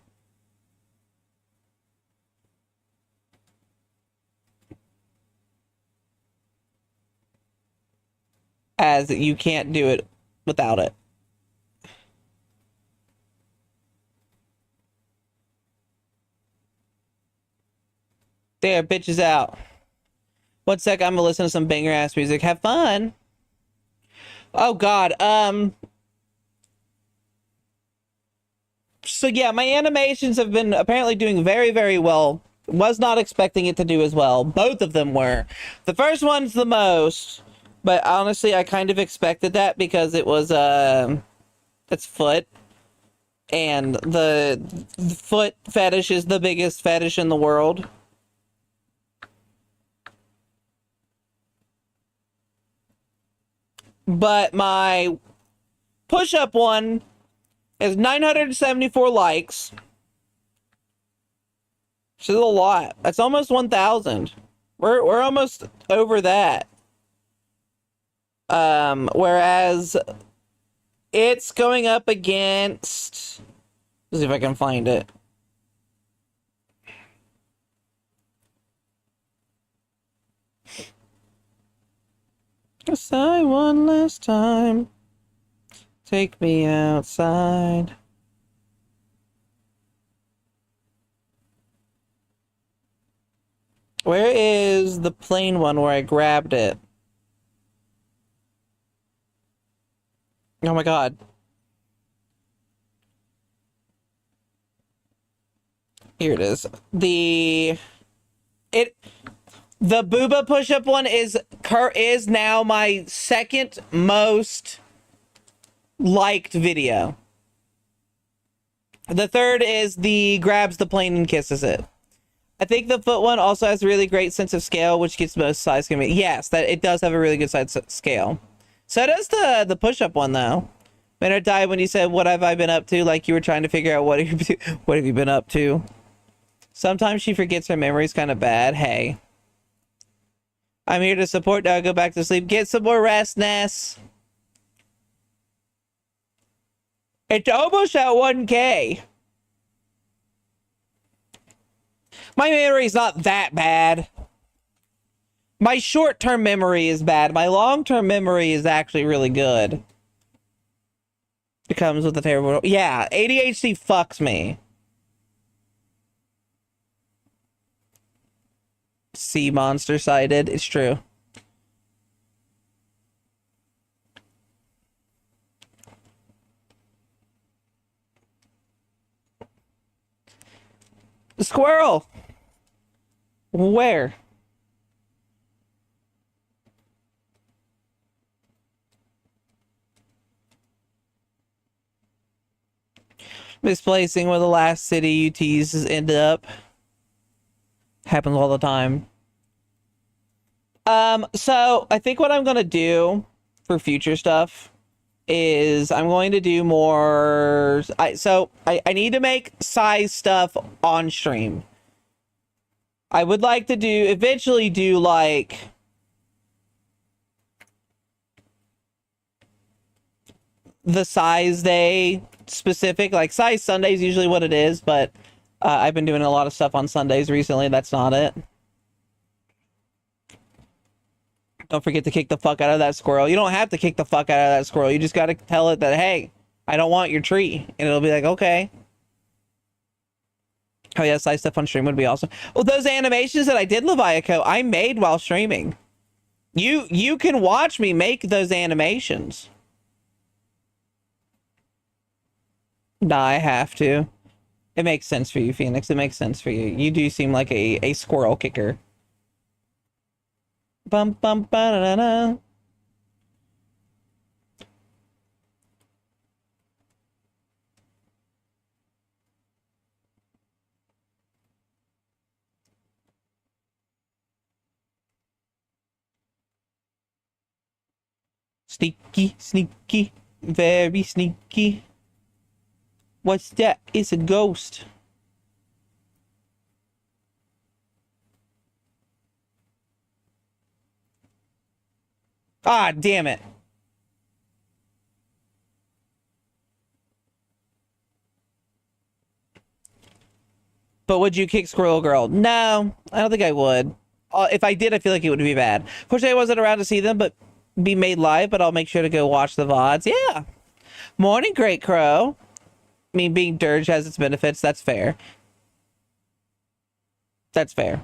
As you can't do it without it. There, bitches out. 1 sec, I'm gonna listen to some banger ass music. Have fun. Oh god, so yeah, my animations have been apparently doing very, very well. Was not expecting it to do as well. Both of them were. The first one's the most, but honestly, I kind of expected that because it was, it's foot. And the foot fetish is the biggest fetish in the world. But my push-up one is 974 likes. Which is a lot. That's almost 1,000. We're almost over that. Whereas it's going up against... Let's see if I can find it. Sigh one last time. Take me outside. Where is the plain one where I grabbed it? Oh my god. Here it is. The booba push-up one is now my second most liked video. The third is the grabs the plane and kisses it. I think the foot one also has a really great sense of scale, which gets most size can be. Yes, that it does have a really good size scale. So does the push-up one though. Maynard died when you said, "What have I been up to?" Like you were trying to figure out what have you been up to. Sometimes she forgets her memory's kind of bad. Hey. I'm here to support. Now go back to sleep. Get some more rest, Ness. It's almost at 1K. My memory's not that bad. My short-term memory is bad. My long-term memory is actually really good. It comes with a terrible... Yeah, ADHD fucks me. Sea monster sighted. It's true. Squirrel! Where? Misplacing where the last city you tease ended up. Happens all the time. So I think what I'm gonna do for future stuff is I'm going to do more. I need to make size stuff on stream. I would like to eventually do like the size day specific, like size Sunday is usually what it is, but I've been doing a lot of stuff on Sundays recently. That's not it. Don't forget to kick the fuck out of that squirrel. You don't have to kick the fuck out of that squirrel. You just got to tell it that, hey, I don't want your tree. And it'll be like, okay. Oh yeah, size stuff on stream would be awesome. Well, those animations that I did, Leviaco, I made while streaming. You can watch me make those animations. Nah, I have to. It makes sense for you, Phoenix. It makes sense for you. You do seem like a squirrel kicker. Bum bum ba da da. Sneaky, sneaky, very sneaky. What's that? It's a ghost. Ah, damn it. But would you kick Squirrel Girl? No, I don't think I would. If I did, I feel like it would be bad. Fortunately, I wasn't around to see them, but be made live, but I'll make sure to go watch the VODs. Yeah. Morning, Great Crow. I mean, being dirge has its benefits. That's fair. That's fair.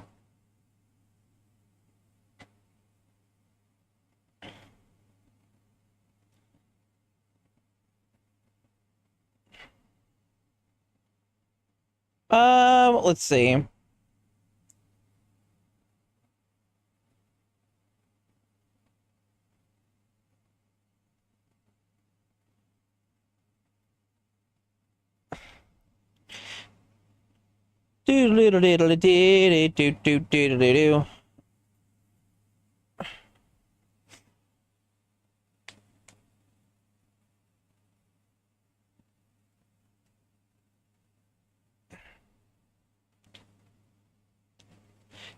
Let's see. Do.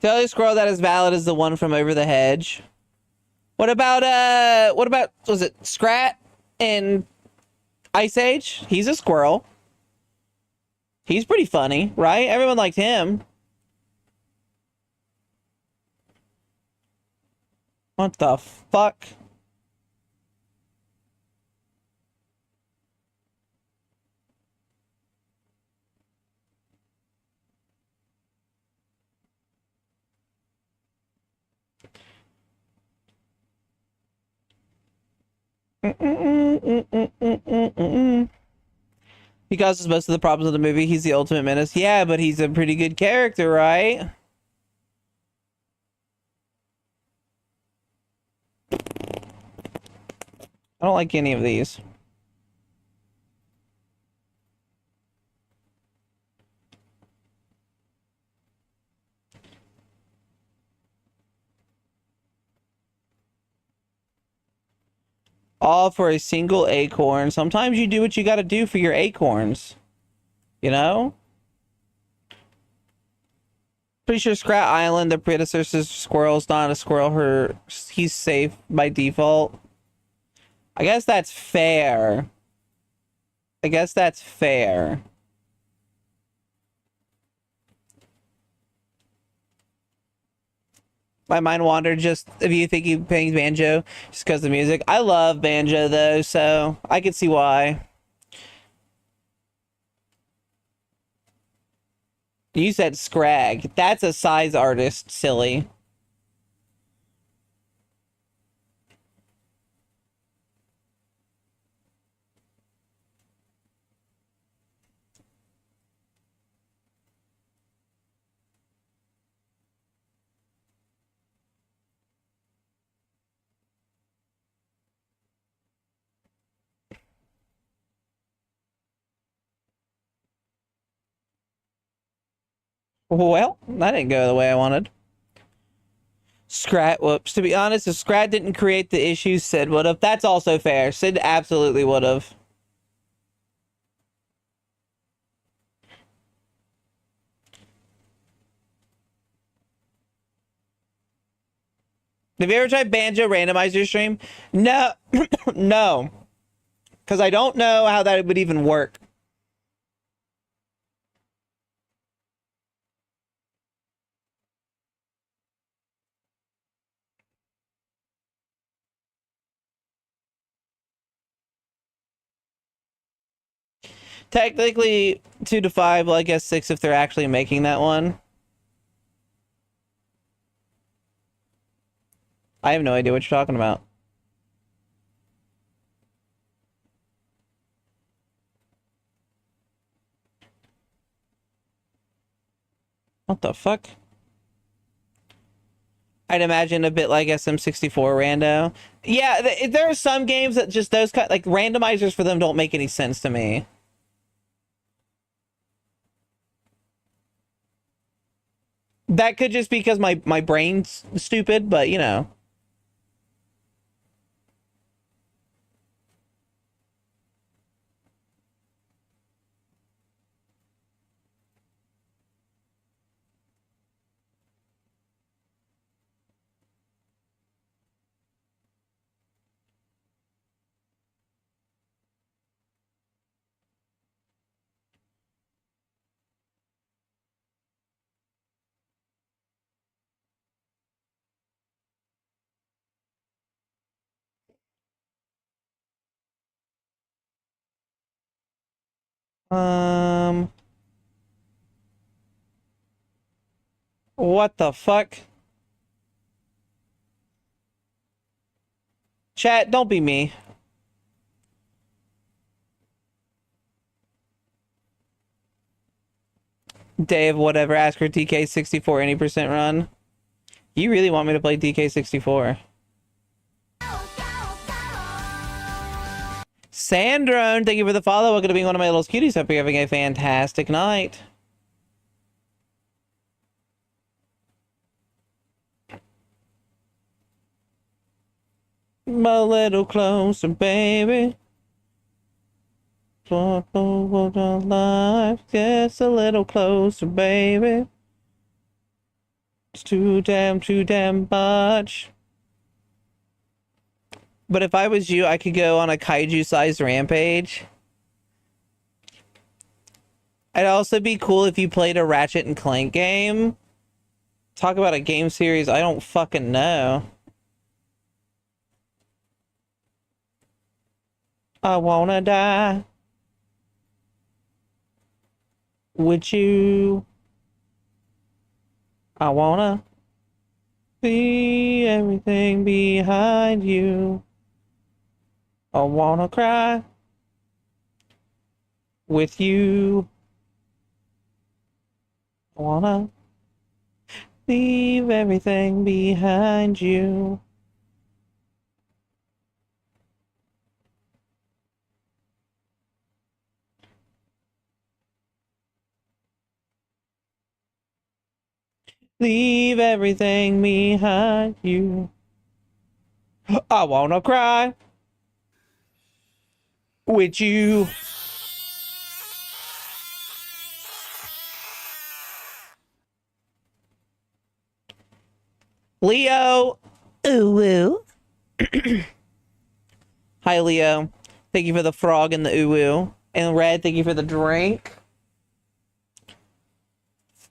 The only squirrel that is valid is the one from over the hedge. What about was it Scrat in Ice Age? He's a squirrel. He's pretty funny, right? Everyone liked him. What the fuck? He causes most of the problems of the movie. He's the ultimate menace. Yeah, but he's a pretty good character, right? I don't like any of these. All for a single acorn. Sometimes you do what you got to do for your acorns. You know? Pretty sure Scrat Island, the predecessor's squirrel's not a squirrel. He's safe by default. I guess that's fair. I guess that's fair. My mind wandered just if you think he playing banjo just because of the music. I love banjo though, so I could see why. You said Scrag. That's a size artist, silly. Well, that didn't go the way I wanted. Scrat, whoops. To be honest, if Scrat didn't create the issue, Sid would have. That's also fair. Sid absolutely would have. Have you ever tried Banjo Randomizer stream? No, no. Because I don't know how that would even work. Technically, 2 to 5, well, I guess 6 if they're actually making that one. I have no idea what you're talking about. What the fuck? I'd imagine a bit like SM64 rando. Yeah, there are some games that just those kind, like randomizers for them don't make any sense to me. That could just be because my brain's stupid, but you know. What the fuck? Chat, don't be me. Dave, whatever, ask for DK64 any percent run. You really want me to play DK64? Sandrone, thank you for the follow. Welcome to being one of my little cuties. Hope you're having a fantastic night. A little closer, baby. For life, just a little closer, baby. It's too damn much. But if I was you, I could go on a kaiju-sized rampage. It'd also be cool if you played a Ratchet and Clank game. Talk about a game series I don't fucking know. I wanna die with you. I wanna see everything behind you. I wanna cry with you. I wanna leave everything behind you. Leave everything behind you. I wanna cry with you. Leo. Ooh woo. Hi, Leo. Thank you for the frog and the ooh woo. And Red, thank you for the drink.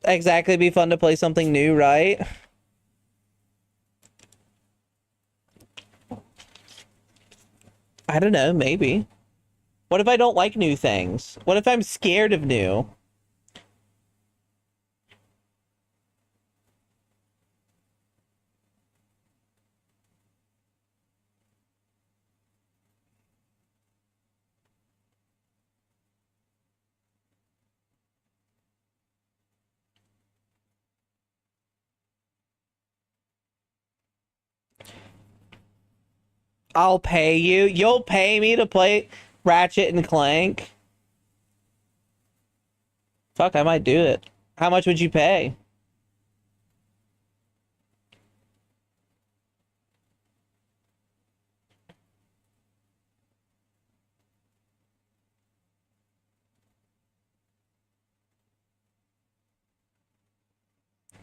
Exactly, be fun to play something new, right? I don't know, maybe. What if I don't like new things? What if I'm scared of new? I'll pay you. You'll pay me to play Ratchet and Clank. Fuck, I might do it. How much would you pay?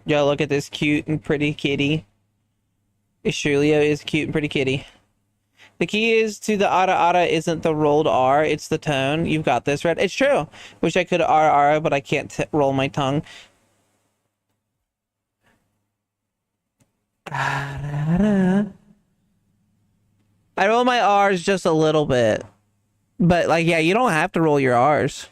Yo, look at this cute and pretty kitty. Shirleo is a cute and pretty kitty. The key is to the ara isn't the rolled R, it's the tone. You've got this, Red. It's true. Wish I could ara, but I can't roll my tongue. I roll my R's just a little bit. But, like, yeah, you don't have to roll your R's.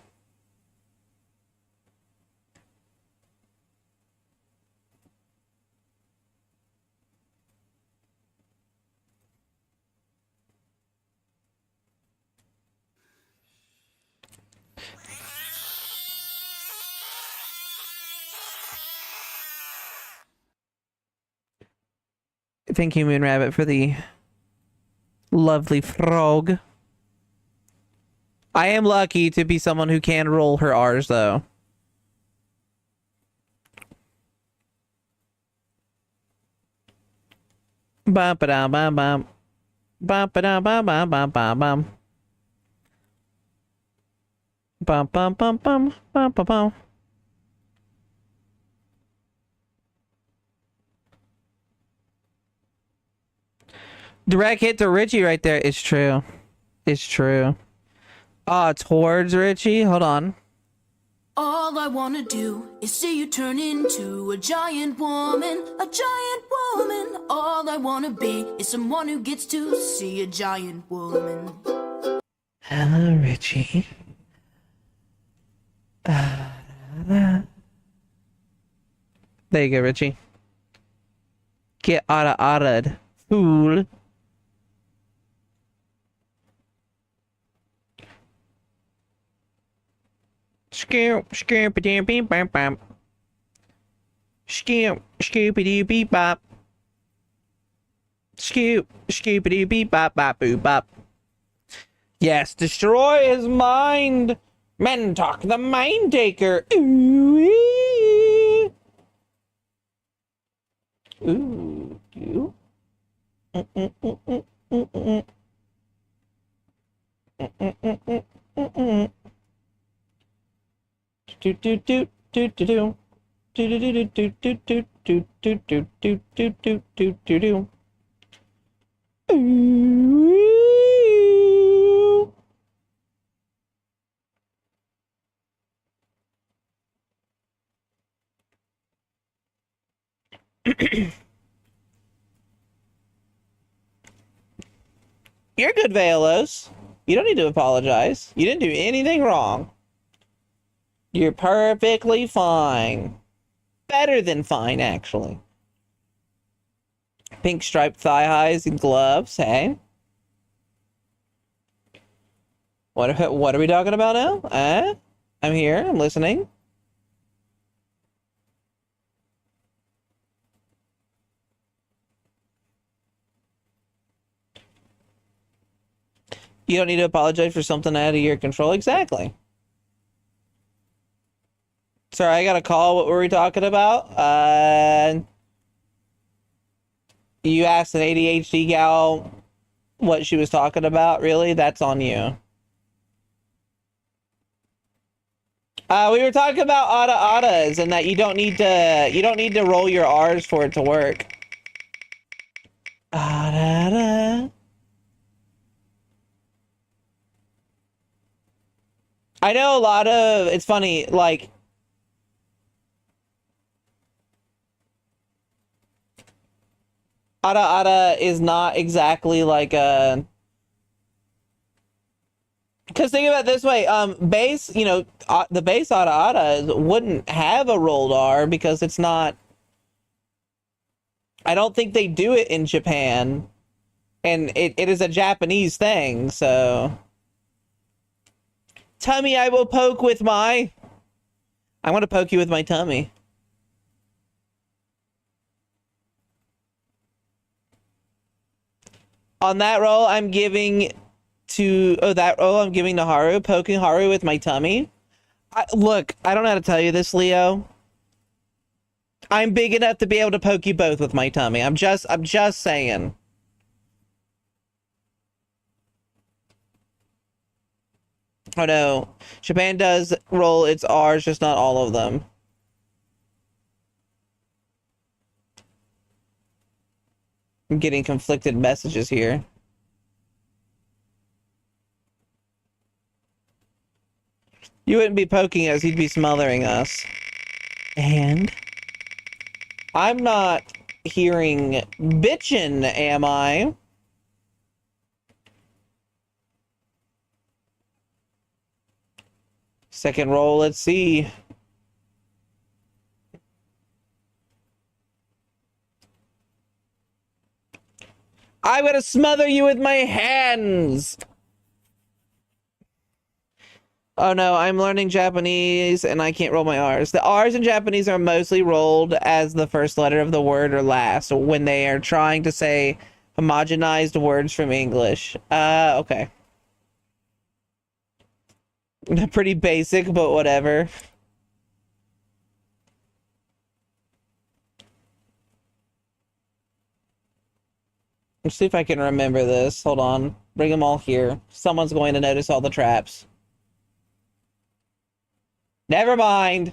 Thank you, Moon Rabbit, for the lovely frog. I am lucky to be someone who can roll her R's, though. Bum ba dum bum bum. Bum ba dum bum bum bum bum bum. Bum bum bum bum bum bum bum. Direct hit to Richie right there. It's true. It's true. Towards Richie. Hold on. All I wanna do is see you turn into a giant woman, a giant woman. All I wanna be is someone who gets to see a giant woman. Hello, Richie. There you go, Richie. Get outta fool. Scoop, scoopity beep bop bop. Scoop, scoopity beep bop. Scoop, scoopity beep bop bop boo bop. Yes, destroy his mind. Men talk the mind taker. Ooh, ooh, you. Do do do do do do. Do do do do do do do do do do do do do do do. Ooh. You're good, Velos. You don't need to apologize. You didn't do anything wrong. You're perfectly fine. Better than fine, actually. Pink striped thigh highs and gloves, hey? What are we talking about now? I'm here, I'm listening. You don't need to apologize for something out of your control. Exactly. Sorry, I got a call. What were we talking about? You asked an ADHD gal what she was talking about. Really? That's on you. We were talking about atas and that you don't need to roll your R's for it to work. I know a lot of, it's funny, like, Ada Ada is not exactly like a, because think about it this way, bass, you know, the bass Ada Ada wouldn't have a rolled R because it's not, I don't think they do it in Japan, and it is a Japanese thing, so. Tummy, I will poke with my, I want to poke you with my tummy. On that roll, I'm giving to, oh, that roll I'm giving to Haru, poking Haru with my tummy. Look, I don't know how to tell you this, Leo. I'm big enough to be able to poke you both with my tummy. I'm just saying. Oh no, Japan does roll its R's, just not all of them. I'm getting conflicted messages here. You wouldn't be poking us, you'd be smothering us. And I'm not hearing bitchin', am I? Second roll, let's see. I'm gonna smother you with my hands! Oh no, I'm learning Japanese and I can't roll my R's. The R's in Japanese are mostly rolled as the first letter of the word or last when they are trying to say homogenized words from English. Okay. Pretty basic, but whatever. Let's see if I can remember this. Hold on. Bring them all here. Someone's going to notice all the traps. Never mind.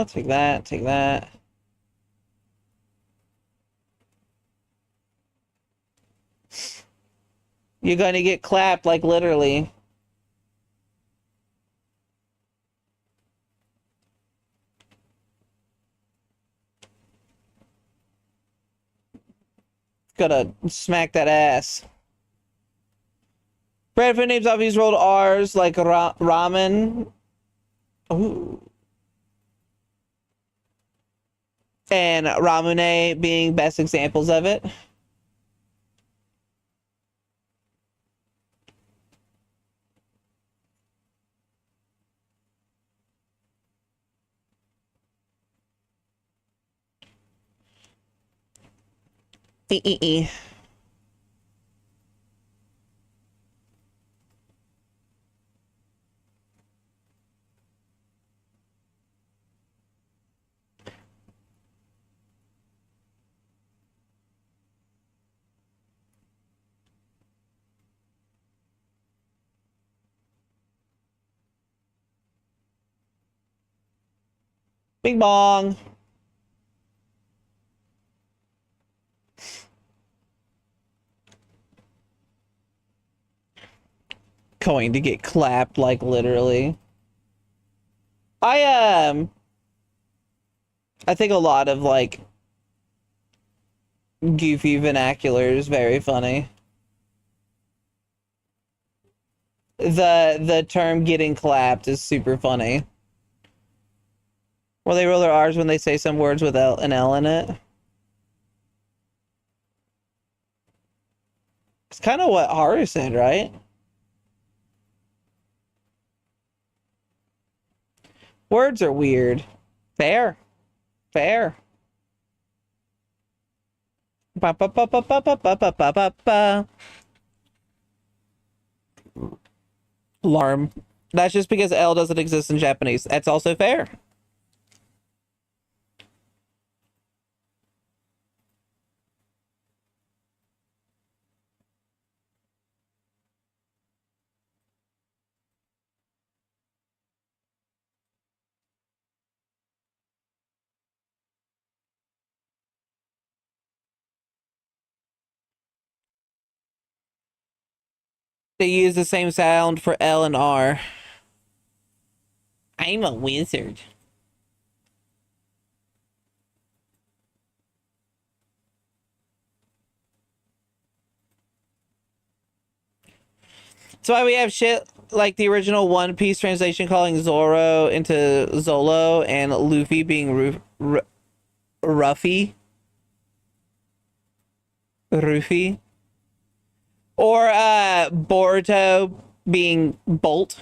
Take that, take that. You're gonna get clapped, like literally. Gotta smack that ass. Bradford names off these rolled R's like ramen. Ooh. And ramune being best examples of it. E. Bing bong. Going to get clapped, like literally. I think a lot of like goofy vernacular is very funny. The term getting clapped is super funny. Well, they roll their R's when they say some words with an L in it. It's kind of what Haru said, right? Words are weird. Fair. Fair. Ba ba ba ba ba ba ba ba ba ba ba. Alarm. That's just because L doesn't exist in Japanese. That's also fair. They use the same sound for L and R. I'm a wizard. That's why we have shit like the original One Piece translation calling Zoro into Zolo and Luffy being Ruffy. Ruffy. Or Boruto being Bolt.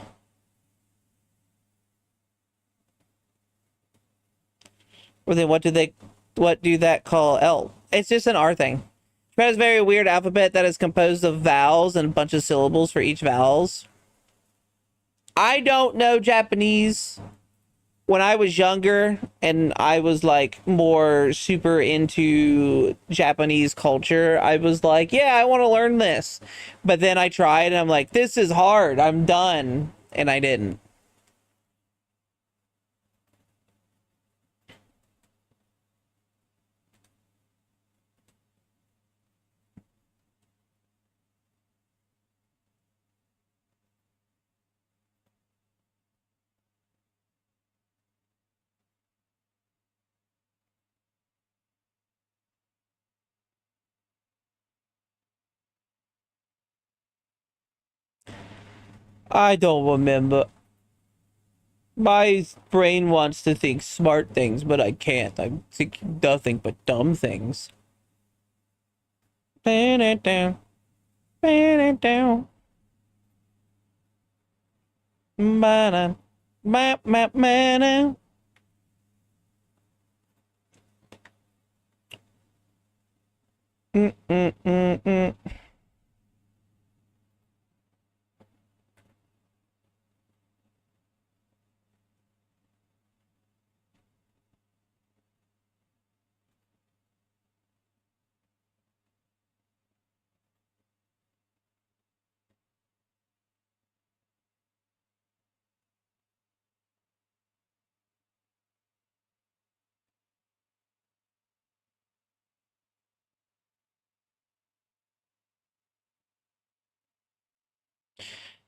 Or then what do that call L? It's just an R thing. Japan has a very weird alphabet that is composed of vowels and a bunch of syllables for each vowels. I don't know Japanese. When I was younger and I was like more super into Japanese culture, I was like, yeah, I want to learn this. But then I tried and I'm like, this is hard. I'm done. And I didn't. I don't remember. My brain wants to think smart things, but I can't. I'm thinking nothing but dumb things. Ban it down. Ban it down. Ba-da. Map, map, man. Mm-mm-mm-mm.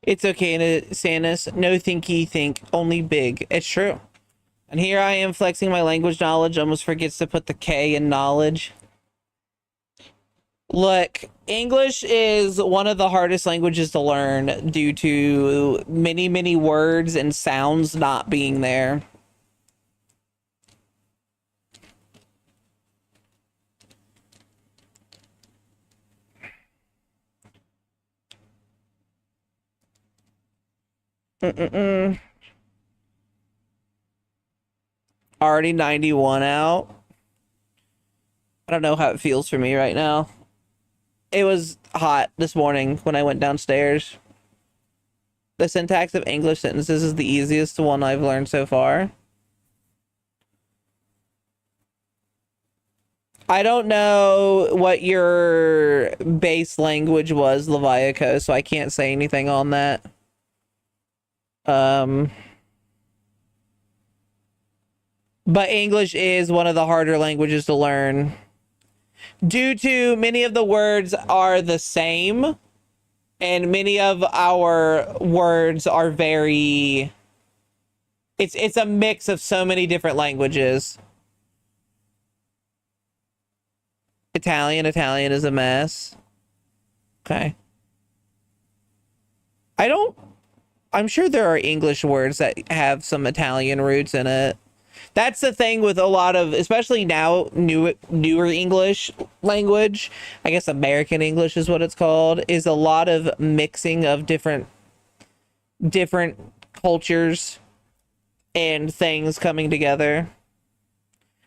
It's okay, Sanus. No thinky think, only big. It's true. And here I am flexing my language knowledge, almost forgets to put the K in knowledge. Look, English is one of the hardest languages to learn due to many, many words and sounds not being there. Mm-mm-mm. Already 91 out. I don't know how it feels for me right now. It was hot this morning when I went downstairs. The syntax of English sentences is the easiest one I've learned so far. I don't know what your base language was, Leviaco, so I can't say anything on that. But English is one of the harder languages to learn. Due to many of the words are the same, and many of our words are very... It's a mix of so many different languages. Italian is a mess. Okay. I'm sure there are English words that have some Italian roots in it. That's the thing with a lot of, especially now, newer English language, I guess American English is what it's called, is a lot of mixing of different cultures and things coming together.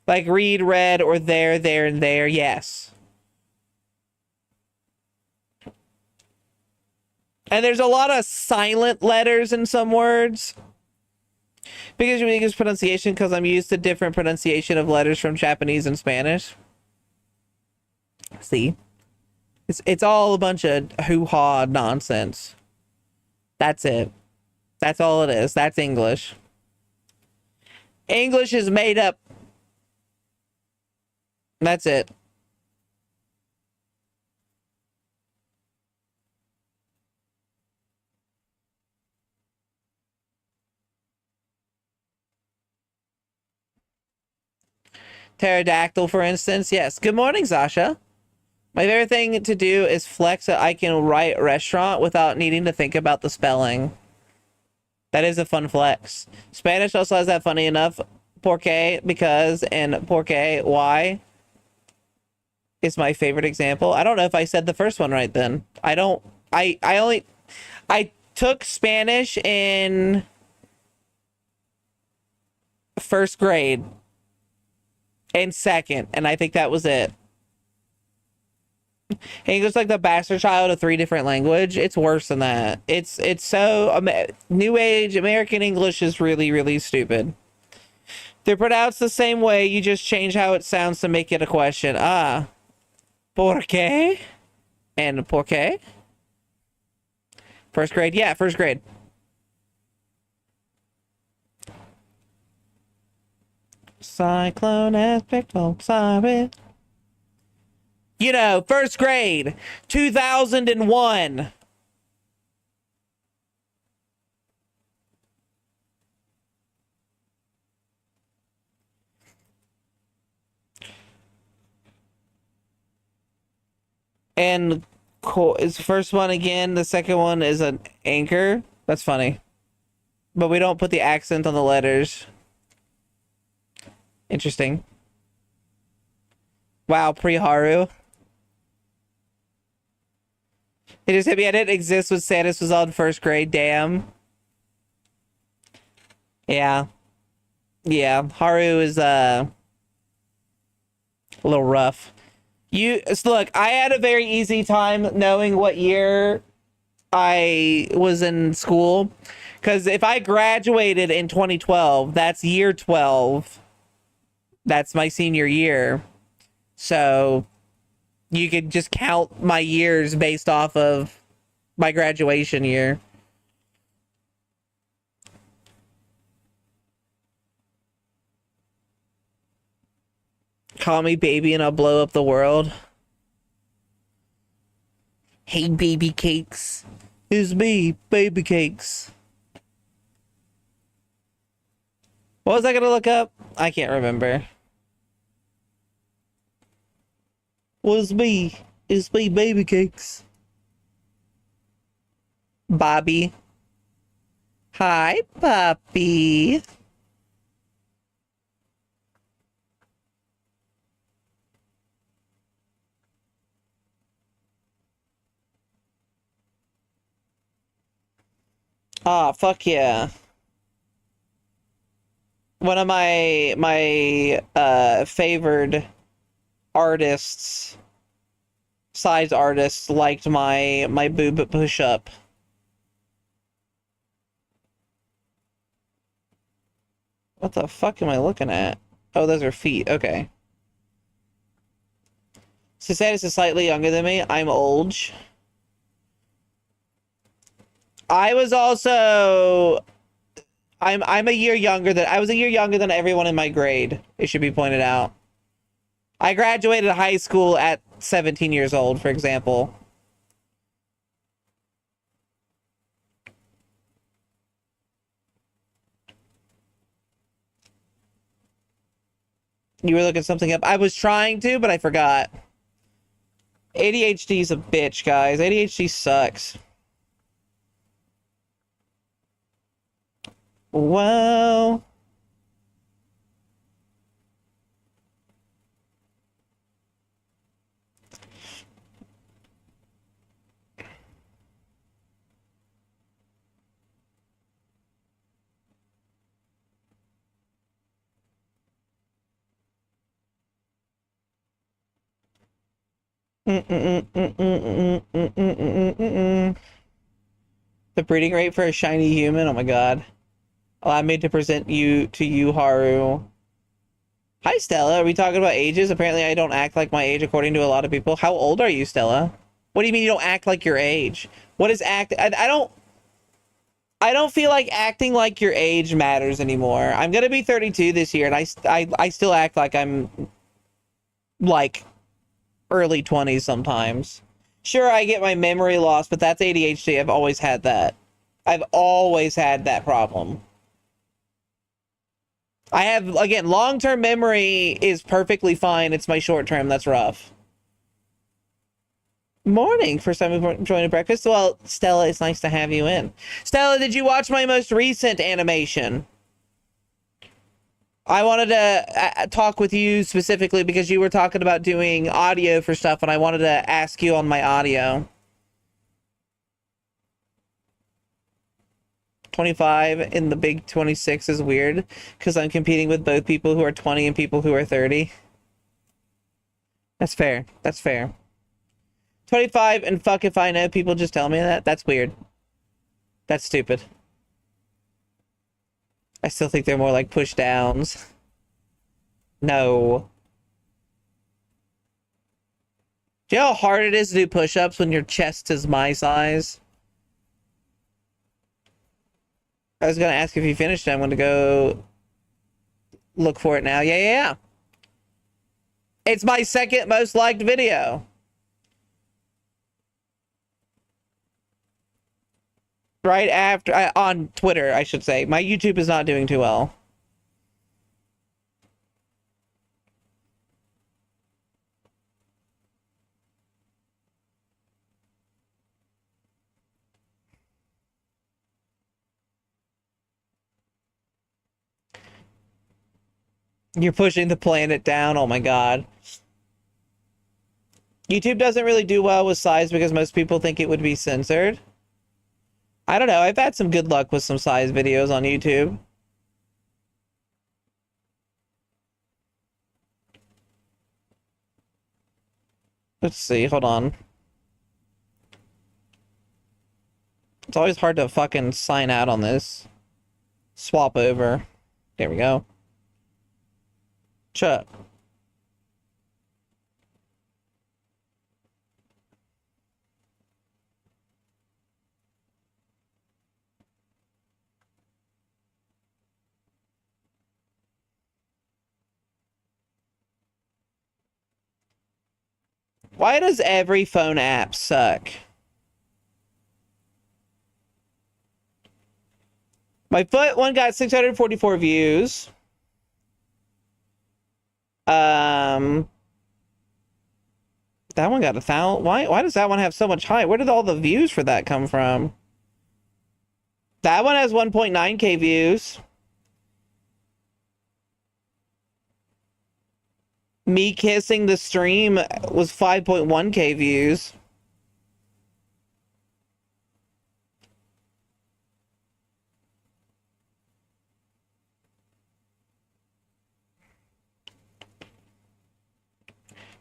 Like read, read, or there, and there, yes. And there's a lot of silent letters in some words. Because you English pronunciation, because I'm used to different pronunciation of letters from Japanese and Spanish. See? It's all a bunch of hoo-ha nonsense. That's it. That's all it is. That's English. English is made up. That's it. Pterodactyl, for instance. Yes. Good morning, Zasha. My favorite thing to do is flex that I can write restaurant without needing to think about the spelling. That is a fun flex. Spanish also has that funny enough. Porque, because, and porque, why is my favorite example. I don't know if I said the first one right then. I took Spanish in first grade and second, and I think that was it. English like the bastard child of 3 different language. It's worse than that. It's so new age American English is really, really stupid. They're pronounced the same way. You just change how it sounds to make it a question. ¿Por qué? And ¿por qué? First grade? Yeah, first grade. Cyclone aspect of siren. You know, first grade, 2001. And is the first one again. The second one is an anchor. That's funny. But we don't put the accent on the letters. Interesting. Wow, pre-Haru. It just hit me. I didn't exist when Samus was on first grade. Damn. Yeah. Yeah. Haru is a little rough. Look, I had a very easy time knowing what year I was in school. Because if I graduated in 2012, that's year 12. That's my senior year. So you could just count my years based off of my graduation year. Call me baby and I'll blow up the world. Hey, baby cakes. It's me, baby cakes. What was I gonna look up? I can't remember. Was me. It's me, baby cakes. Bobby. Hi, puppy. Ah, fuck yeah. One of my favored artists, size artists, liked my boob push up. What the fuck am I looking at? Oh, those are feet. Okay. Susanna is slightly younger than me. I'm old. I was also I'm a year younger than I was a year younger than everyone in my grade. It should be pointed out. I graduated high school at 17 years old, for example. You were looking something up. I was trying to, but I forgot. ADHD is a bitch, guys. ADHD sucks. Well, the breeding rate for a shiny human. Oh my god. Allow me to present you, Haru. Hi, Stella. Are we talking about ages? Apparently, I don't act like my age according to a lot of people. How old are you, Stella? What do you mean you don't act like your age? What is act? I don't feel like acting like your age matters anymore. I'm gonna be 32 this year, and I still act like I'm like early 20s sometimes. Sure, I get my memory loss, but that's ADHD. I've always had that. I've always had that problem. I have, again, long-term memory is perfectly fine. It's my short-term that's rough. Morning. First time joining breakfast. Well, Stella, it's nice to have you in. Stella, did you watch my most recent animation? I wanted to talk with you specifically because you were talking about doing audio for stuff, and I wanted to ask you on my audio. 25 in the big 26 is weird because I'm competing with both people who are 20 and people who are 30. That's fair. That's fair. 25 and fuck if I know, people just tell me that. That's weird. That's stupid. I still think they're more like push downs. No. Do you know how hard it is to do push-ups when your chest is my size? I was going to ask if you finished it. I'm going to go look for it now. Yeah. It's my second most liked video. Right after, on Twitter, I should say. My YouTube is not doing too well. You're pushing the planet down. Oh my god. YouTube doesn't really do well with size because most people think it would be censored. I don't know. I've had some good luck with some size videos on YouTube. Let's see. Hold on. It's always hard to fucking sign out on this. Swap over. There we go. Chuck. Why does every phone app suck? My foot one got 644 views. That one got 1,000. Why does that one have so much height? Where did all the views for that come from? That one has 1.9k views. Me kissing the stream was 5.1k views.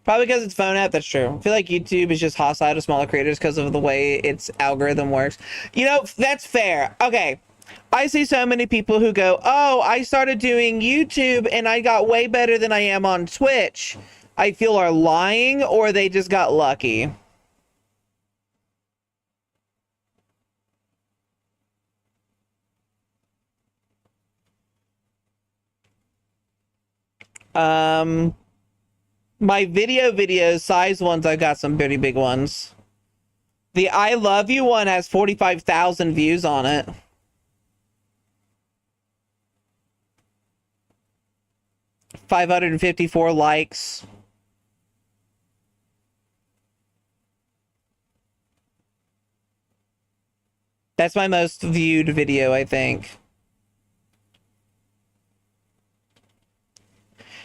Probably because it's phone app, that's true. I feel like YouTube is just hostile to smaller creators because of the way its algorithm works. You know, that's fair. Okay. I see so many people who go, oh, I started doing YouTube and I got way better than I am on Twitch. I feel are lying or they just got lucky. My videos, size ones, I've got some pretty big ones. The I Love You one has 45,000 views on it. $554 likes. That's my most viewed video, I think.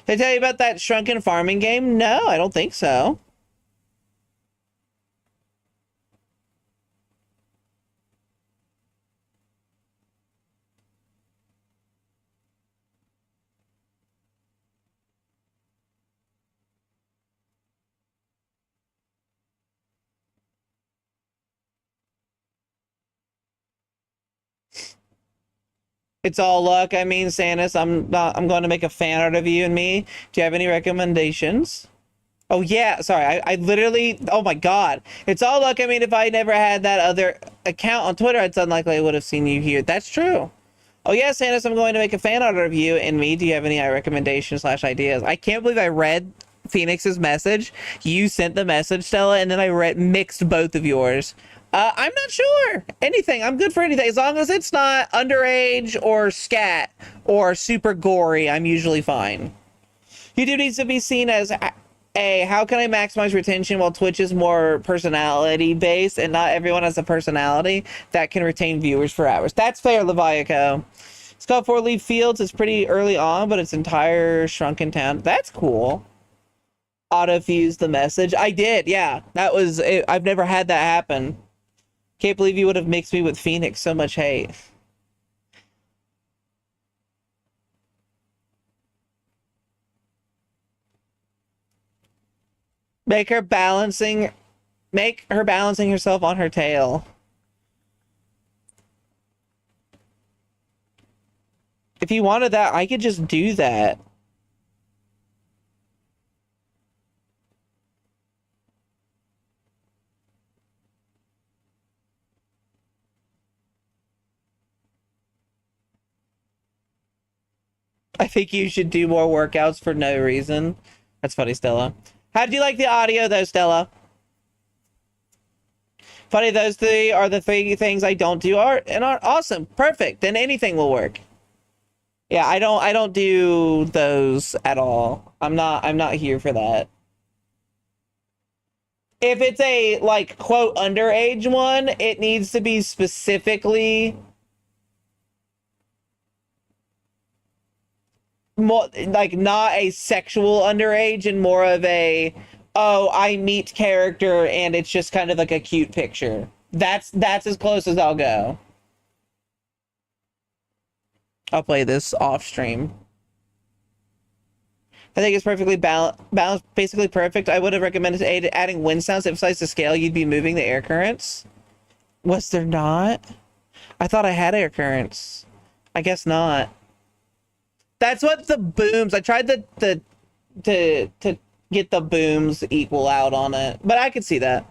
Did I tell you about that shrunken farming game? No, I don't think so. It's all luck. I mean, Sanus, I'm going to make a fan art of you and me. Do you have any recommendations? Oh, yeah. Sorry. I literally, oh my God. It's all luck. I mean, if I never had that other account on Twitter, it's unlikely I would have seen you here. That's true. Oh, yeah, Sanus, I'm going to make a fan art of you and me. Do you have any recommendations / ideas? I can't believe I read Phoenix's message. You sent the message, Stella, and then I mixed both of yours. I'm not sure. Anything. I'm good for anything. As long as it's not underage or scat or super gory, I'm usually fine. YouTube needs to be seen as how can I maximize retention while Twitch is more personality based and not everyone has a personality that can retain viewers for hours. That's fair, Leviaco. It's called Four Leaf Fields. It's pretty early on, but it's entire shrunken town. That's cool. Auto-fuse the message. I did, yeah. That was it. I've never had that happen. Can't believe you would have mixed me with Phoenix. So much hate. Make her balancing herself on her tail. If you wanted that, I could just do that. I think you should do more workouts for no reason. That's funny, Stella. How did you like the audio, though, Stella? Funny, those three are the three things I don't do art and art. Awesome, perfect. Then anything will work. Yeah, I don't do those at all. I'm not here for that. If it's a like quote underage one, it needs to be specifically more like not a sexual underage and more of a I meet character and it's just kind of like a cute picture. That's as close as I'll go. I'll play this off stream. I think it's perfectly balanced, basically perfect. I would have recommended adding wind sounds to emphasize the scale you'd be moving the air currents. Was there not? I thought I had air currents. I guess not. That's what the booms. I tried to get the booms equal out on it, but I could see that.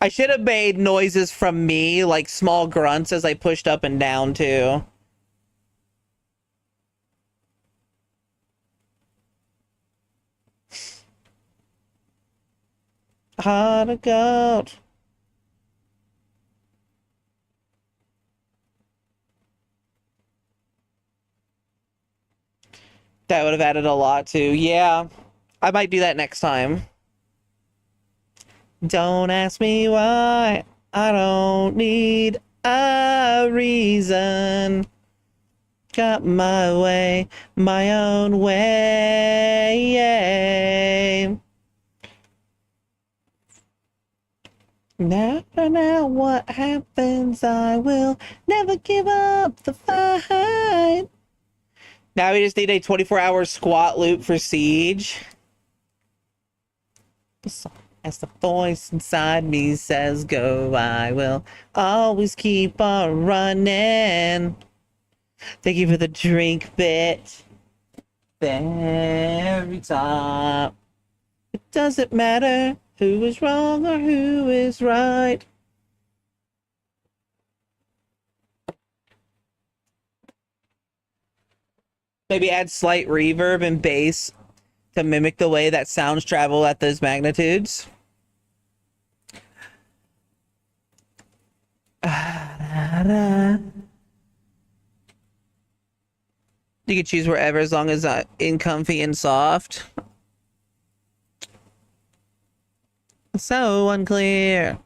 I should have made noises from me, like small grunts as I pushed up and down too. Heart of gold. That would have added a lot too. Yeah, I might do that next time. Don't ask me why. I don't need a reason. Got my way, my own way. Now, what happens? I will never give up the fight. Now we just need a 24-hour squat loop for Siege. As the voice inside me says go, I will always keep on running. Thank you for the drink bit. Very top. It doesn't matter who is wrong or who is right. Maybe add slight reverb and bass to mimic the way that sounds travel at those magnitudes. You can choose wherever as long as in comfy and soft. So unclear.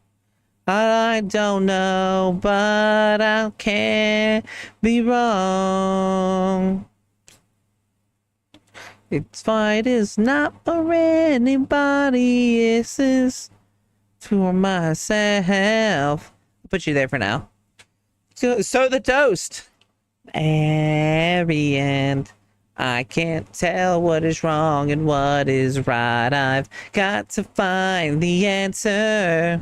I don't know, but I can't be wrong. This fight is not for anybody, this is for myself. I'll put you there for now. So the toast. Very end. I can't tell what is wrong and what is right. I've got to find the answer.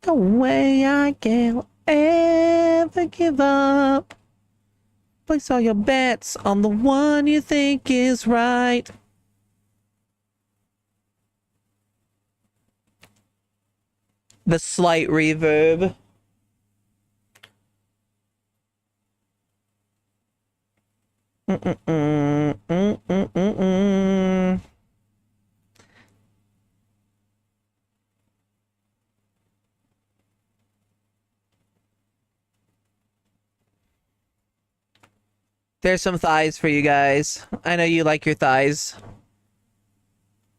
No way I can ever give up. Place all your bets on the one you think is right. The slight reverb. There's some thighs for you guys. I know you like your thighs.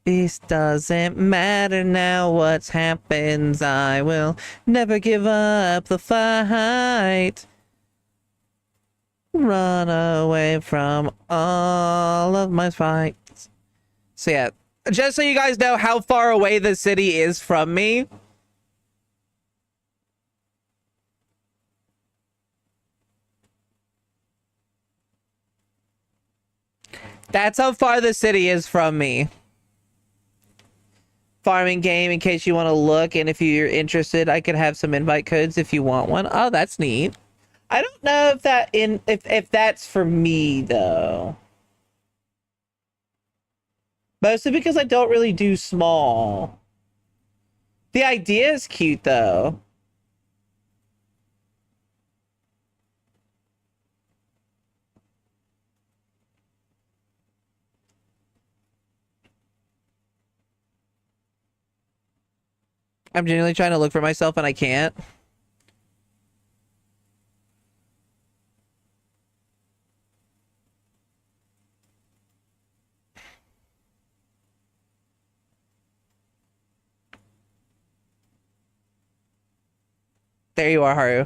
This doesn't matter now what happens. I will never give up the fight. Run away from all of my fights. So yeah, just so you guys know how far away the city is from me. That's how far the city is from me. Farming game, in case you want to look, and if you're interested, I could have some invite codes if you want one. Oh, that's neat. I don't know if that if that's for me though. Mostly because I don't really do small. The idea is cute though. I'm genuinely trying to look for myself and I can't. There you are, Haru.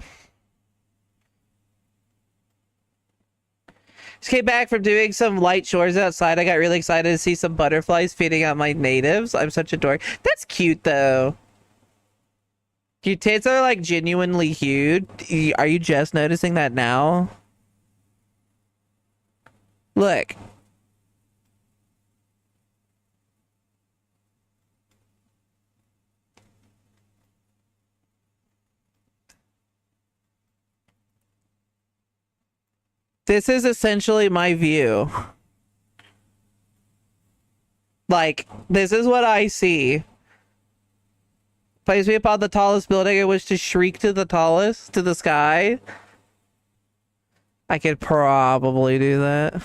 Just came back from doing some light chores outside. I got really excited to see some butterflies feeding on my natives. I'm such a dork. That's cute, though. Your tits are, like, genuinely huge. Are you just noticing that now? Look. This is essentially my view. Like, this is what I see. Place me upon the tallest building. I wish to shriek to the tallest, to the sky. I could probably do that.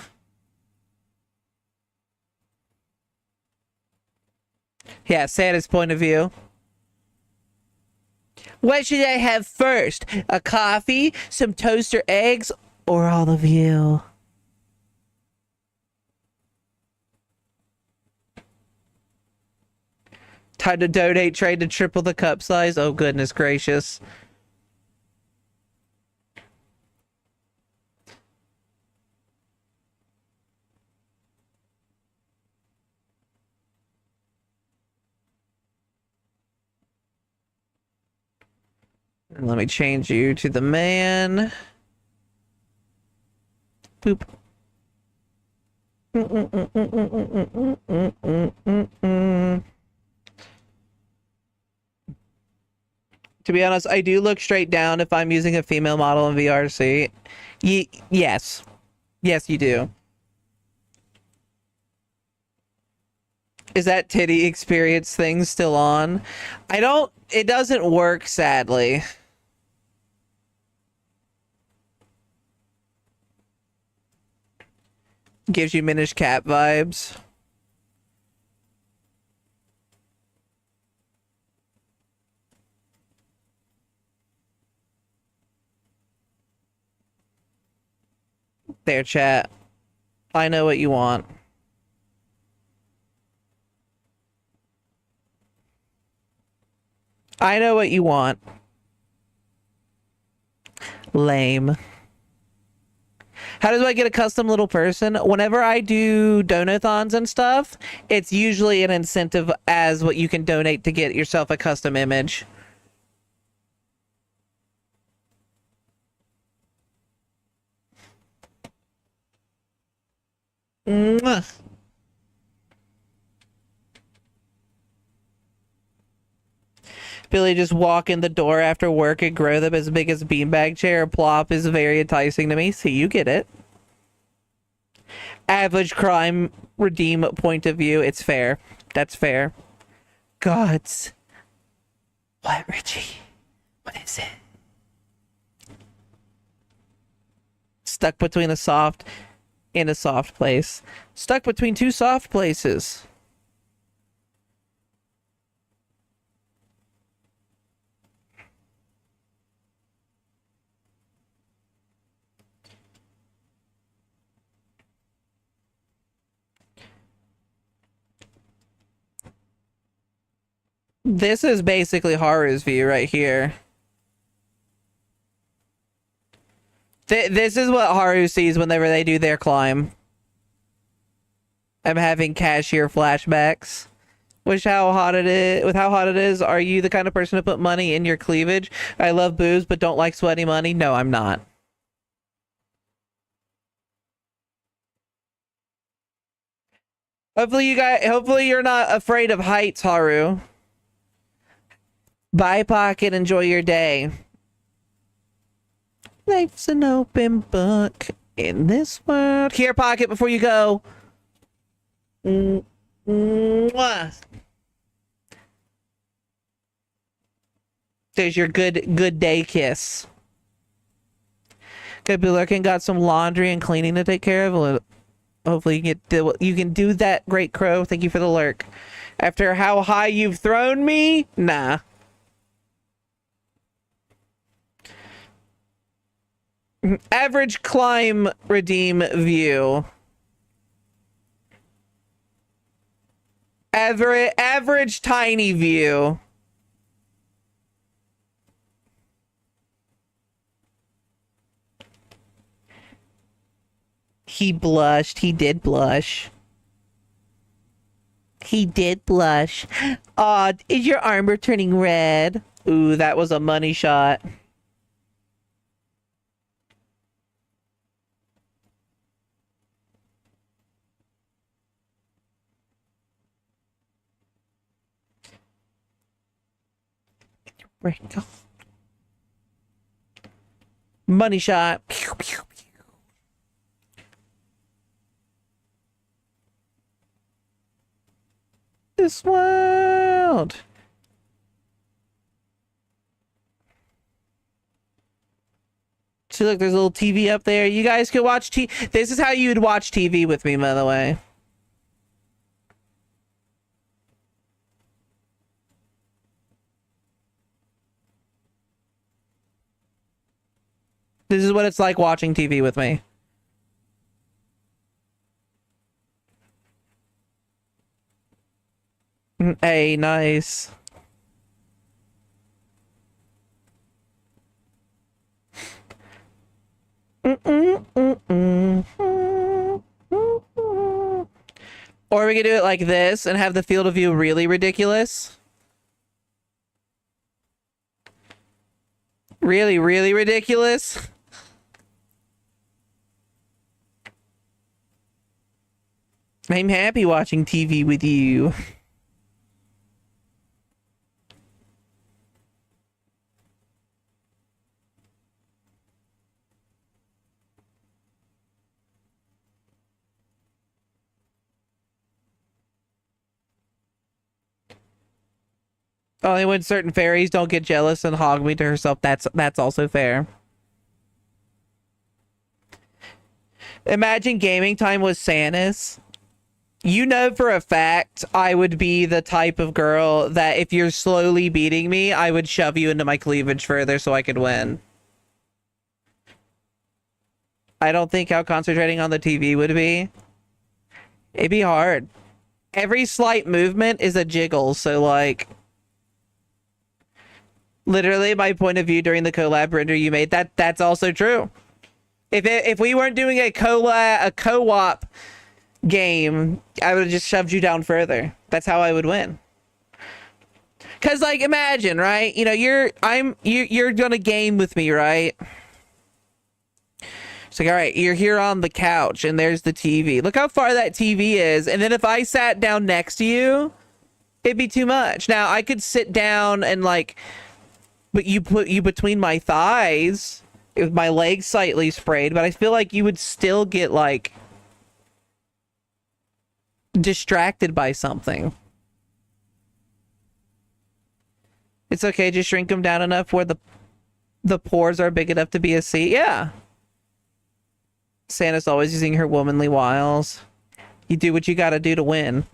Yeah, Santa's point of view. What should I have first? A coffee, some toaster eggs, or all of you? Time to donate trade to triple the cup size. Oh, goodness gracious. Let me change you to the man. Boop. To be honest, I do look straight down if I'm using a female model in VRC. Yes. Yes, you do. Is that titty experience thing still on? It doesn't work, sadly. Gives you Minish Cat vibes. There, chat. I know what you want. I know what you want. Lame. How do I get a custom little person? Whenever I do donathons and stuff, it's usually an incentive as what you can donate to get yourself a custom image. Mwah. Billy just walk in the door after work and grow them as big as a beanbag chair. Plop is very enticing to me. See, you get it. Average crime redeem point of view. It's fair. That's fair. Gods. What, Richie? What is it? Stuck between a soft place. Stuck between two soft places. This is basically Haru's view right here. This is what Haru sees whenever they do their climb. I'm having cashier flashbacks. With how hot it is, are you the kind of person to put money in your cleavage? I love boobs, but don't like sweaty money. No, I'm not. Hopefully you're not afraid of heights, Haru. Bye, Pocket. Enjoy your day. Life's an open book in this world. Here, Pocket, before you go. Mwah. There's your good day kiss. Could be lurking. Got some laundry and cleaning to take care of. Hopefully you can do that, Great Crow. Thank you for the lurk. After how high you've thrown me, nah. Average climb redeem view. Average tiny view. He blushed. He did blush. He did blush. Aw, is your armor turning red? Ooh, that was a money shot. Money shot. Pew, pew, pew. This world. See, look, there's a little TV up there. You guys can watch TV. This is how you would watch TV with me, by the way. This is what it's like watching TV with me. Hey, nice. Or we could do it like this and have the field of view really ridiculous. Really, really ridiculous. I'm happy watching TV with you. Only when certain fairies don't get jealous and hog me to herself. That's also fair. Imagine gaming time with Sanis. You know for a fact I would be the type of girl that if you're slowly beating me, I would shove you into my cleavage further so I could win. I don't think how concentrating on the TV would be. It'd be hard. Every slight movement is a jiggle, so like... Literally, my point of view during the collab render you made, that's also true. If we weren't doing a co-op game, I would have just shoved you down further. That's how I would win. Cause like imagine, right? You know, you're gonna game with me, right? It's like, all right, you're here on the couch and there's the TV. Look how far that TV is. And then if I sat down next to you, it'd be too much. Now I could sit down and like, but you put you between my thighs with my legs slightly sprayed, but I feel like you would still get like distracted by something. It's okay, just shrink them down enough where the pores are big enough to be a seat. Yeah. Santa's always using her womanly wiles. You do what you gotta do to win.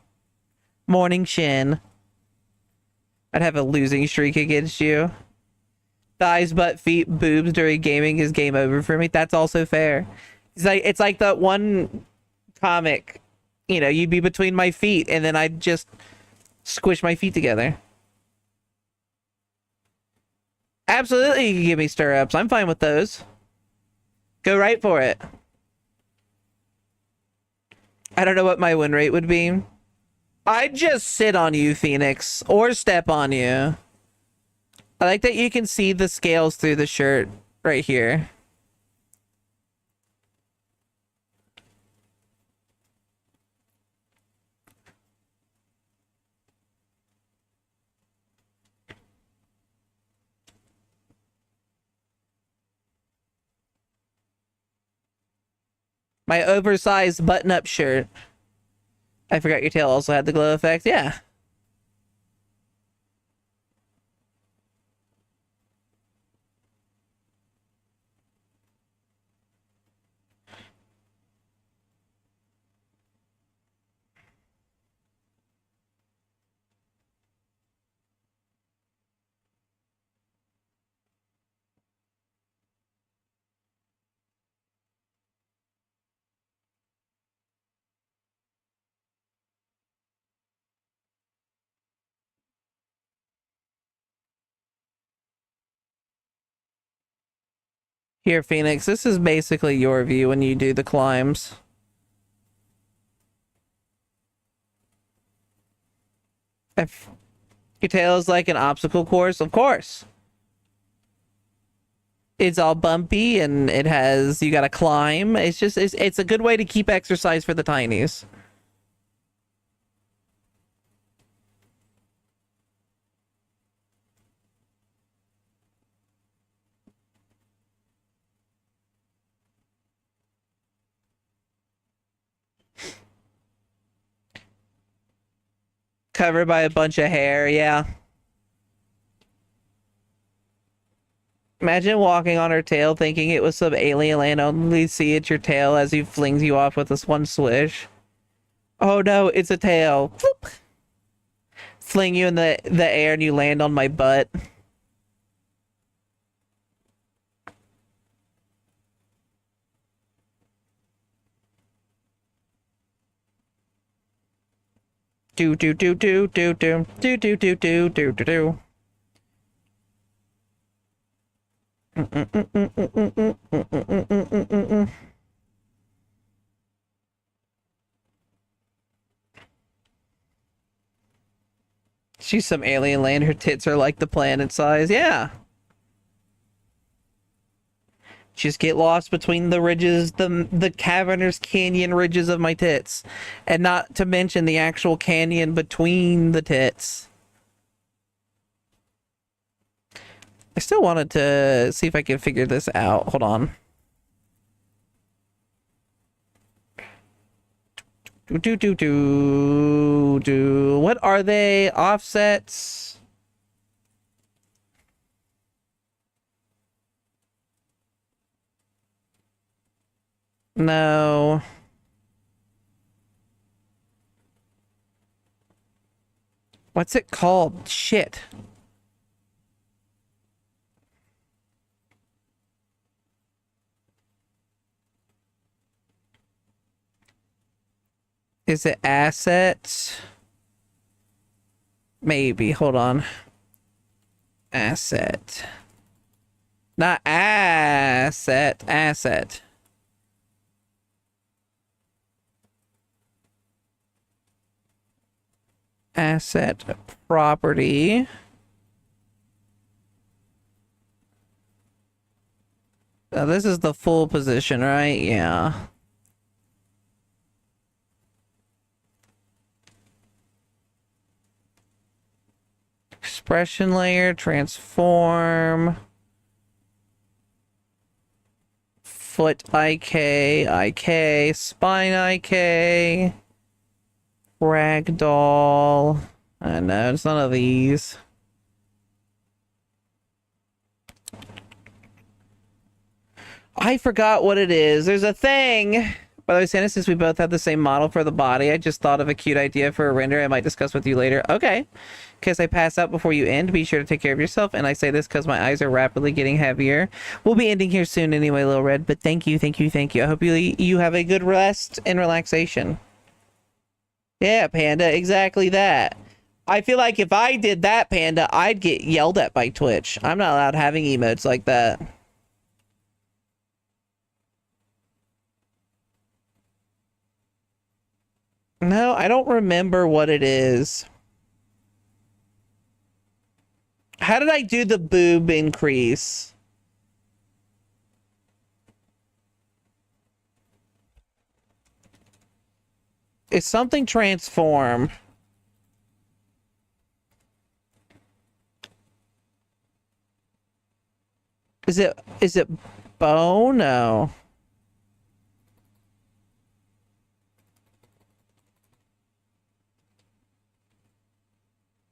Morning Shin. I'd have a losing streak against you. Thighs, butt, feet, boobs during gaming is game over for me. That's also fair. It's like that one comic, you know, you'd be between my feet and then I'd just squish my feet together. Absolutely, you can give me stirrups. I'm fine with those. Go right for it. I don't know what my win rate would be. I'd just sit on you, Phoenix, or step on you. I like that you can see the scales through the shirt right here. My oversized button-up shirt. I forgot your tail also had the glow effect. Yeah. Here, Phoenix, this is basically your view when you do the climbs. If your tail is like an obstacle course, of course. It's all bumpy and it has, you gotta climb. It's just, it's a good way to keep exercise for the tinies. Covered by a bunch of hair, yeah. Imagine walking on her tail thinking it was some alien land, only see it's your tail as he flings you off with this one swish. Oh no, it's a tail. Floop. Fling you in the air and you land on my butt. Do do do do do do do do do do do do do. She's some alien land. Her tits are like the planet size. Yeah. Just get lost between the ridges, the cavernous canyon ridges of my tits. And not to mention the actual canyon between the tits. I still wanted to see if I could figure this out. Hold on. What are they? Offsets? No. What's it called? Shit. Is it assets? Maybe. Hold on. Asset. Not asset. Asset. Asset property. Now this is the full position, right? Yeah. Expression layer, transform. Foot IK, spine IK. Ragdoll. I know, it's none of these. I forgot what it is. There's a thing. By the way, Santa, since we both have the same model for the body, I just thought of a cute idea for a render I might discuss with you later. Okay. Because I pass out before you end, be sure to take care of yourself. And I say this because my eyes are rapidly getting heavier. We'll be ending here soon anyway, Little Red. But thank you, thank you, thank you. I hope you have a good rest and relaxation. Yeah, Panda, exactly that. I feel like if I did that, Panda, I'd get yelled at by Twitch. I'm not allowed having emotes like that. No, I don't remember what it is. How did I do the boob increase? Is something transform? Is it bone? No.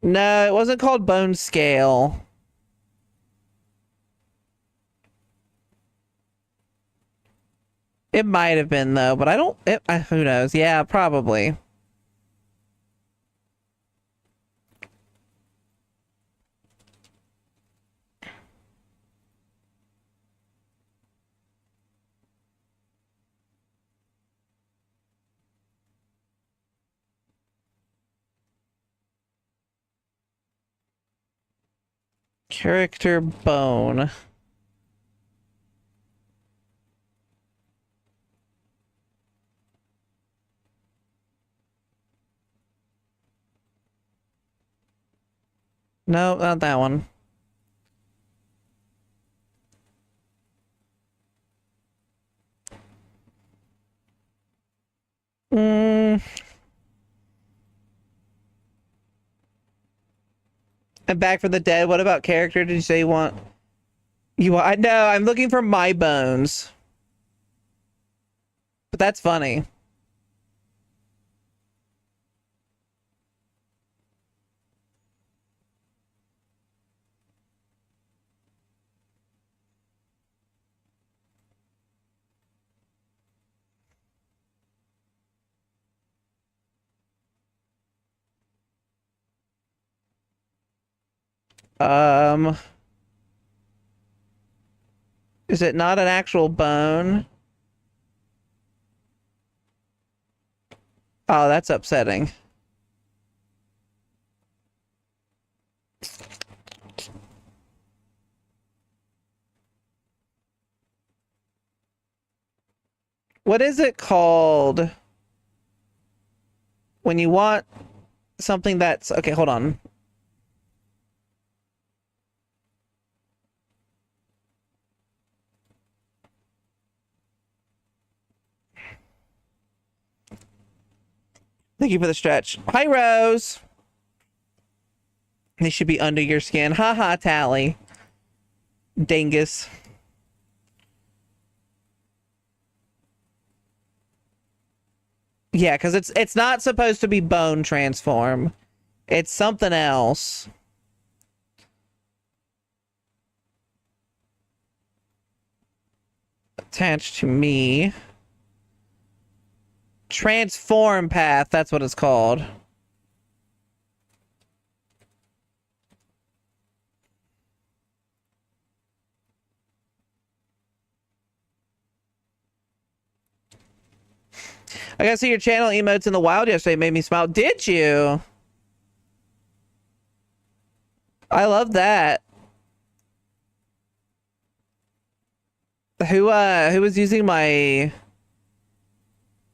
No, it wasn't called bone scale. It might have been though, but I don't. Who knows? Yeah, probably. Character bone. No, not that one. Mm. And Back from the Dead. What about character? Did you say you want? I know. I'm looking for my bones. But that's funny. Um, is it not an actual bone? Oh, that's upsetting. What is it called when you want something that's okay? Hold on. Thank you for the stretch. Hi, Rose. They should be under your skin. Haha, Tally. Dingus. Yeah, because it's not supposed to be bone transform. It's something else. Attached to me. Transform path, that's what it's called. I gotta see your channel emotes in the wild yesterday. Made me smile. Did you? I love that. Who was using my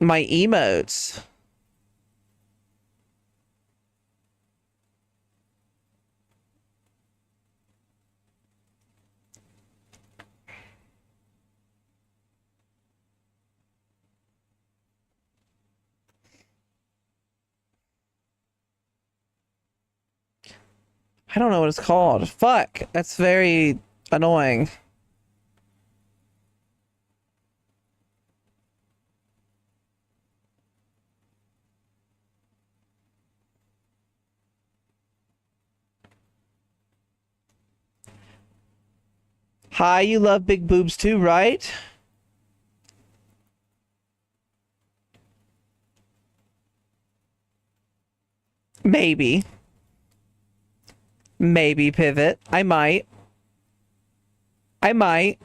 emotes? I don't know what it's called. Fuck. That's very annoying. Hi, you love big boobs too, right? Maybe. Maybe pivot. I might. I might.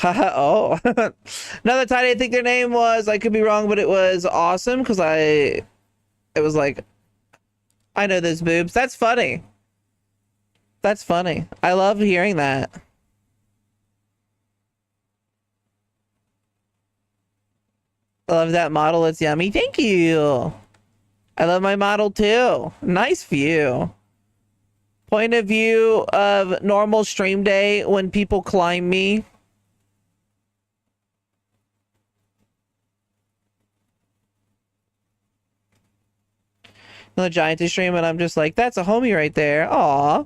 Oh. Another tiny, I think their name was, I could be wrong, but it was awesome because it was like, I know those boobs. That's funny. That's funny. I love hearing that. I love that model. It's yummy. Thank you. I love my model too. Nice view. Point of view of normal stream day when people climb me. The giant stream, and I'm just like, that's a homie right there. Aw.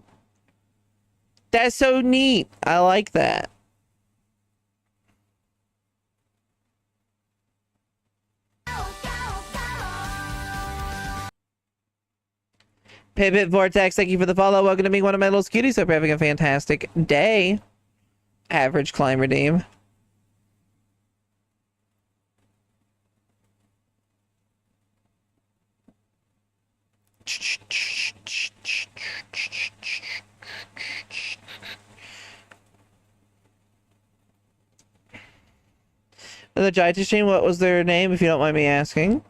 That's so neat. I like that. Pivot Vortex, thank you for the follow. Welcome to being one of my little cuties. Hope you're having a fantastic day. Average climb redeem. The giant stream, what was their name, if you don't mind me asking?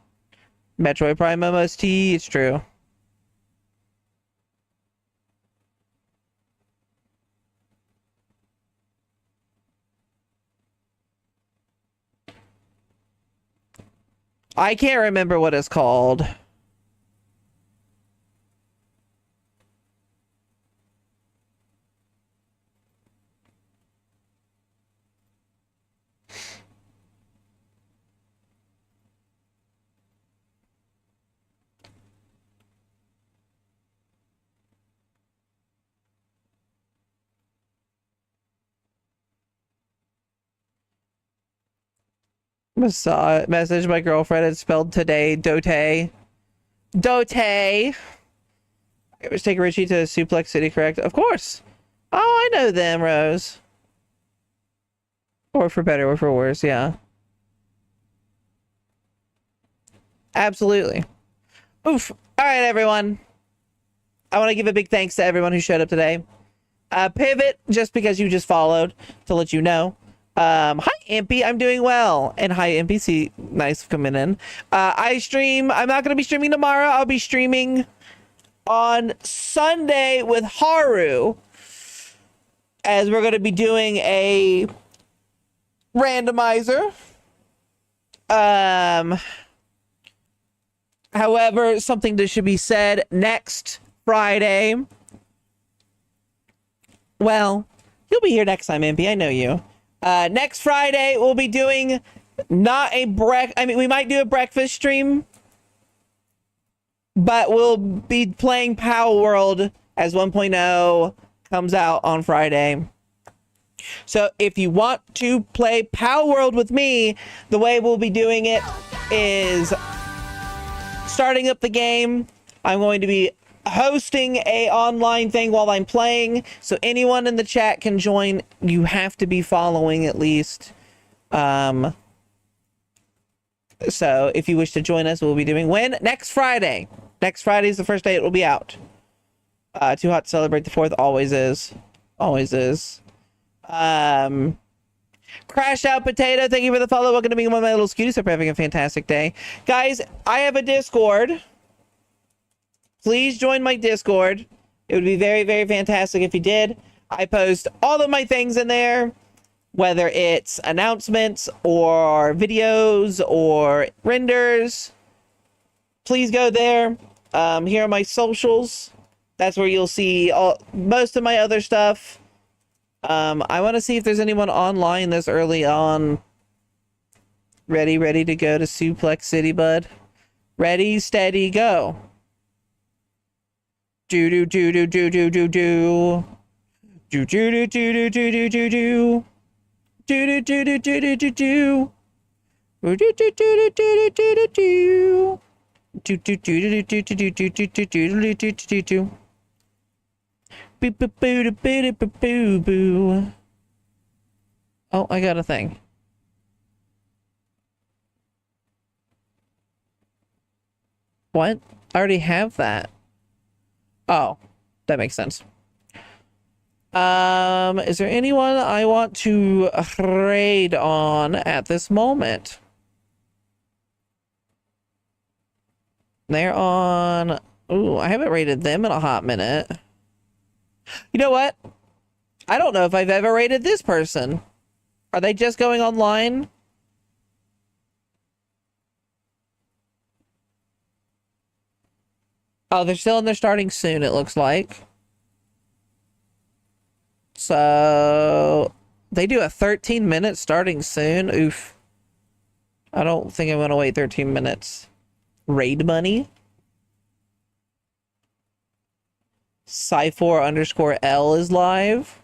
Metroid Prime MST, it's true. I can't remember what it's called. Message my girlfriend. It's spelled today. Dote. Dote. It was take Richie to Suplex City, correct? Of course. Oh, I know them, Rose. Or for better or for worse, yeah. Absolutely. Oof. All right, everyone. I want to give a big thanks to everyone who showed up today. Pivot, just because you just followed, to let you know. Hi, Impy. I'm doing well. And hi, NPC. Nice for coming in. I stream. I'm not going to be streaming tomorrow. I'll be streaming on Sunday with Haru, as we're going to be doing a randomizer. However, something that should be said next Friday. Well, you'll be here next time, Impy. I know you. Next Friday, we'll be doing not a we might do a breakfast stream, but we'll be playing Power World as 1.0 comes out on Friday. So if you want to play Power World with me, the way we'll be doing it is starting up the game. I'm going to be hosting a online thing while I'm playing, so anyone in the chat can join. You have to be following at least. So if you wish to join us, we'll be doing when? Next Friday. Next Friday is the first day it will be out. Too hot to celebrate the 4th. Always is. Always is. Crash Out Potato, thank you for the follow. Welcome to being one of my little cuties. Hope you're having a fantastic day. Guys, I have a Discord. Please join my Discord. It would be very, very fantastic if you did. I post all of my things in there, whether it's announcements or videos or renders. Please go there. Here are my socials. That's where you'll see most of my other stuff. I want to see if there's anyone online this early on. Ready to go to Suplex City, bud. Ready, steady, go. Do do do do do do do do. Do do do do do do do do do. Do do do do do do do do. Do do do do do do do do. Do do do do do do do do do do do do do. Boo boo boo boo boo boo boo. Oh, I got a thing. What? I already have that. Oh, that makes sense. Is there anyone I want to raid on at this moment? They're on... Ooh, I haven't raided them in a hot minute. You know what? I don't know if I've ever raided this person. Are they just going online? Oh, they're still in there starting soon, it looks like. So, they do a 13-minute starting soon. Oof. I don't think I'm going to wait 13 minutes. Raid money? Cypher_L is live.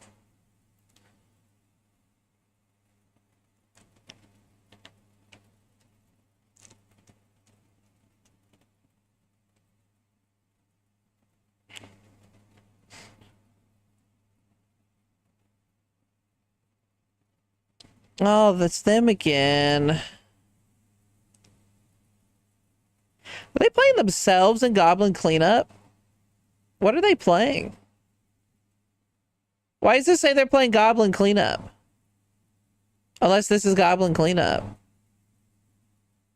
Oh, that's them again. Are they playing themselves in Goblin Cleanup? What are they playing? Why does this say they're playing Goblin Cleanup? Unless this is Goblin Cleanup.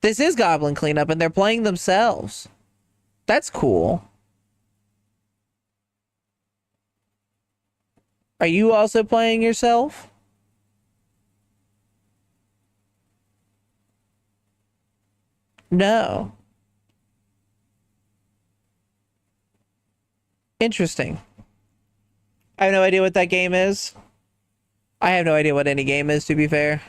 This is Goblin Cleanup and they're playing themselves. That's cool. Are you also playing yourself? No. Interesting. I have no idea what that game is. I have no idea what any game is, to be fair.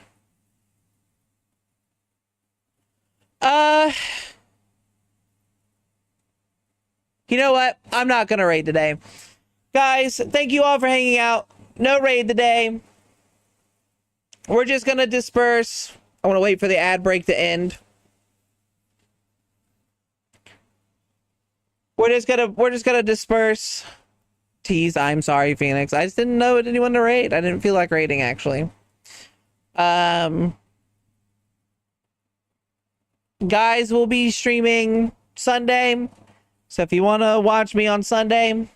You know what? I'm not gonna raid today. Guys, thank you all for hanging out. No raid today. We're just gonna disperse. I want to wait for the ad break to end. We're just gonna disperse. Tease, I'm sorry, Phoenix. I just didn't know anyone to raid. I didn't feel like raiding, actually. Guys, will be streaming Sunday. So if you want to watch me on Sunday,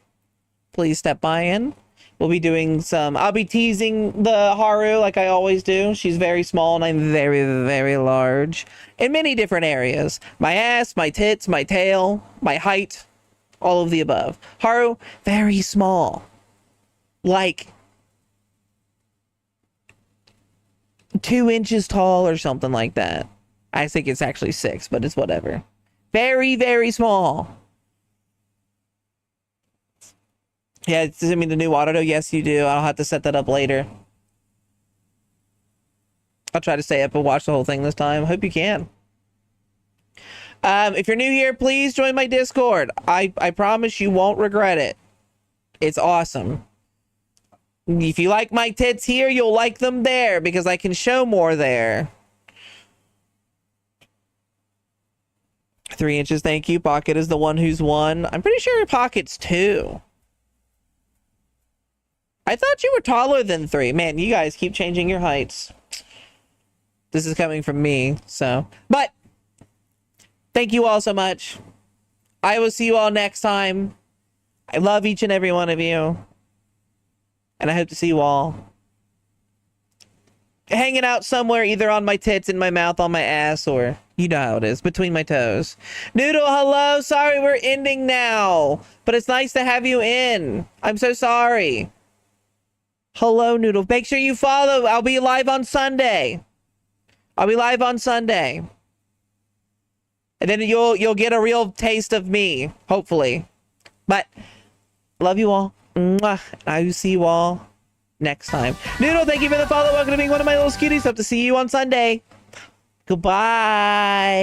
please step by in. We'll be doing I'll be teasing the Haru like I always do. She's very small and I'm very, very large. In many different areas. My ass, my tits, my tail, my height. All of the above. Haru, very small. Like 2 inches tall or something like that. I think it's actually 6, but it's whatever. Very, very small. Yeah, does it mean the new auto? Yes, you do. I'll have to set that up later. I'll try to stay up and watch the whole thing this time. Hope you can. If you're new here, please join my Discord. I promise you won't regret it. It's awesome. If you like my tits here, you'll like them there because I can show more there. 3 inches, thank you. Pocket is the one who's 1. I'm pretty sure Pocket's 2. I thought you were taller than 3. Man, you guys keep changing your heights. This is coming from me, so. But, thank you all so much. I will see you all next time. I love each and every one of you. And I hope to see you all hanging out somewhere, either on my tits, in my mouth, on my ass, or you know how it is, between my toes. Noodle, hello. Sorry we're ending now, but it's nice to have you in. I'm so sorry. Hello, Noodle. Make sure you follow. I'll be live on Sunday. I'll be live on Sunday. And then you'll get a real taste of me, hopefully. But love you all. Mwah. I will see you all next time. Noodle, thank you for the follow. Welcome to being one of my little cuties. Hope to see you on Sunday. Goodbye.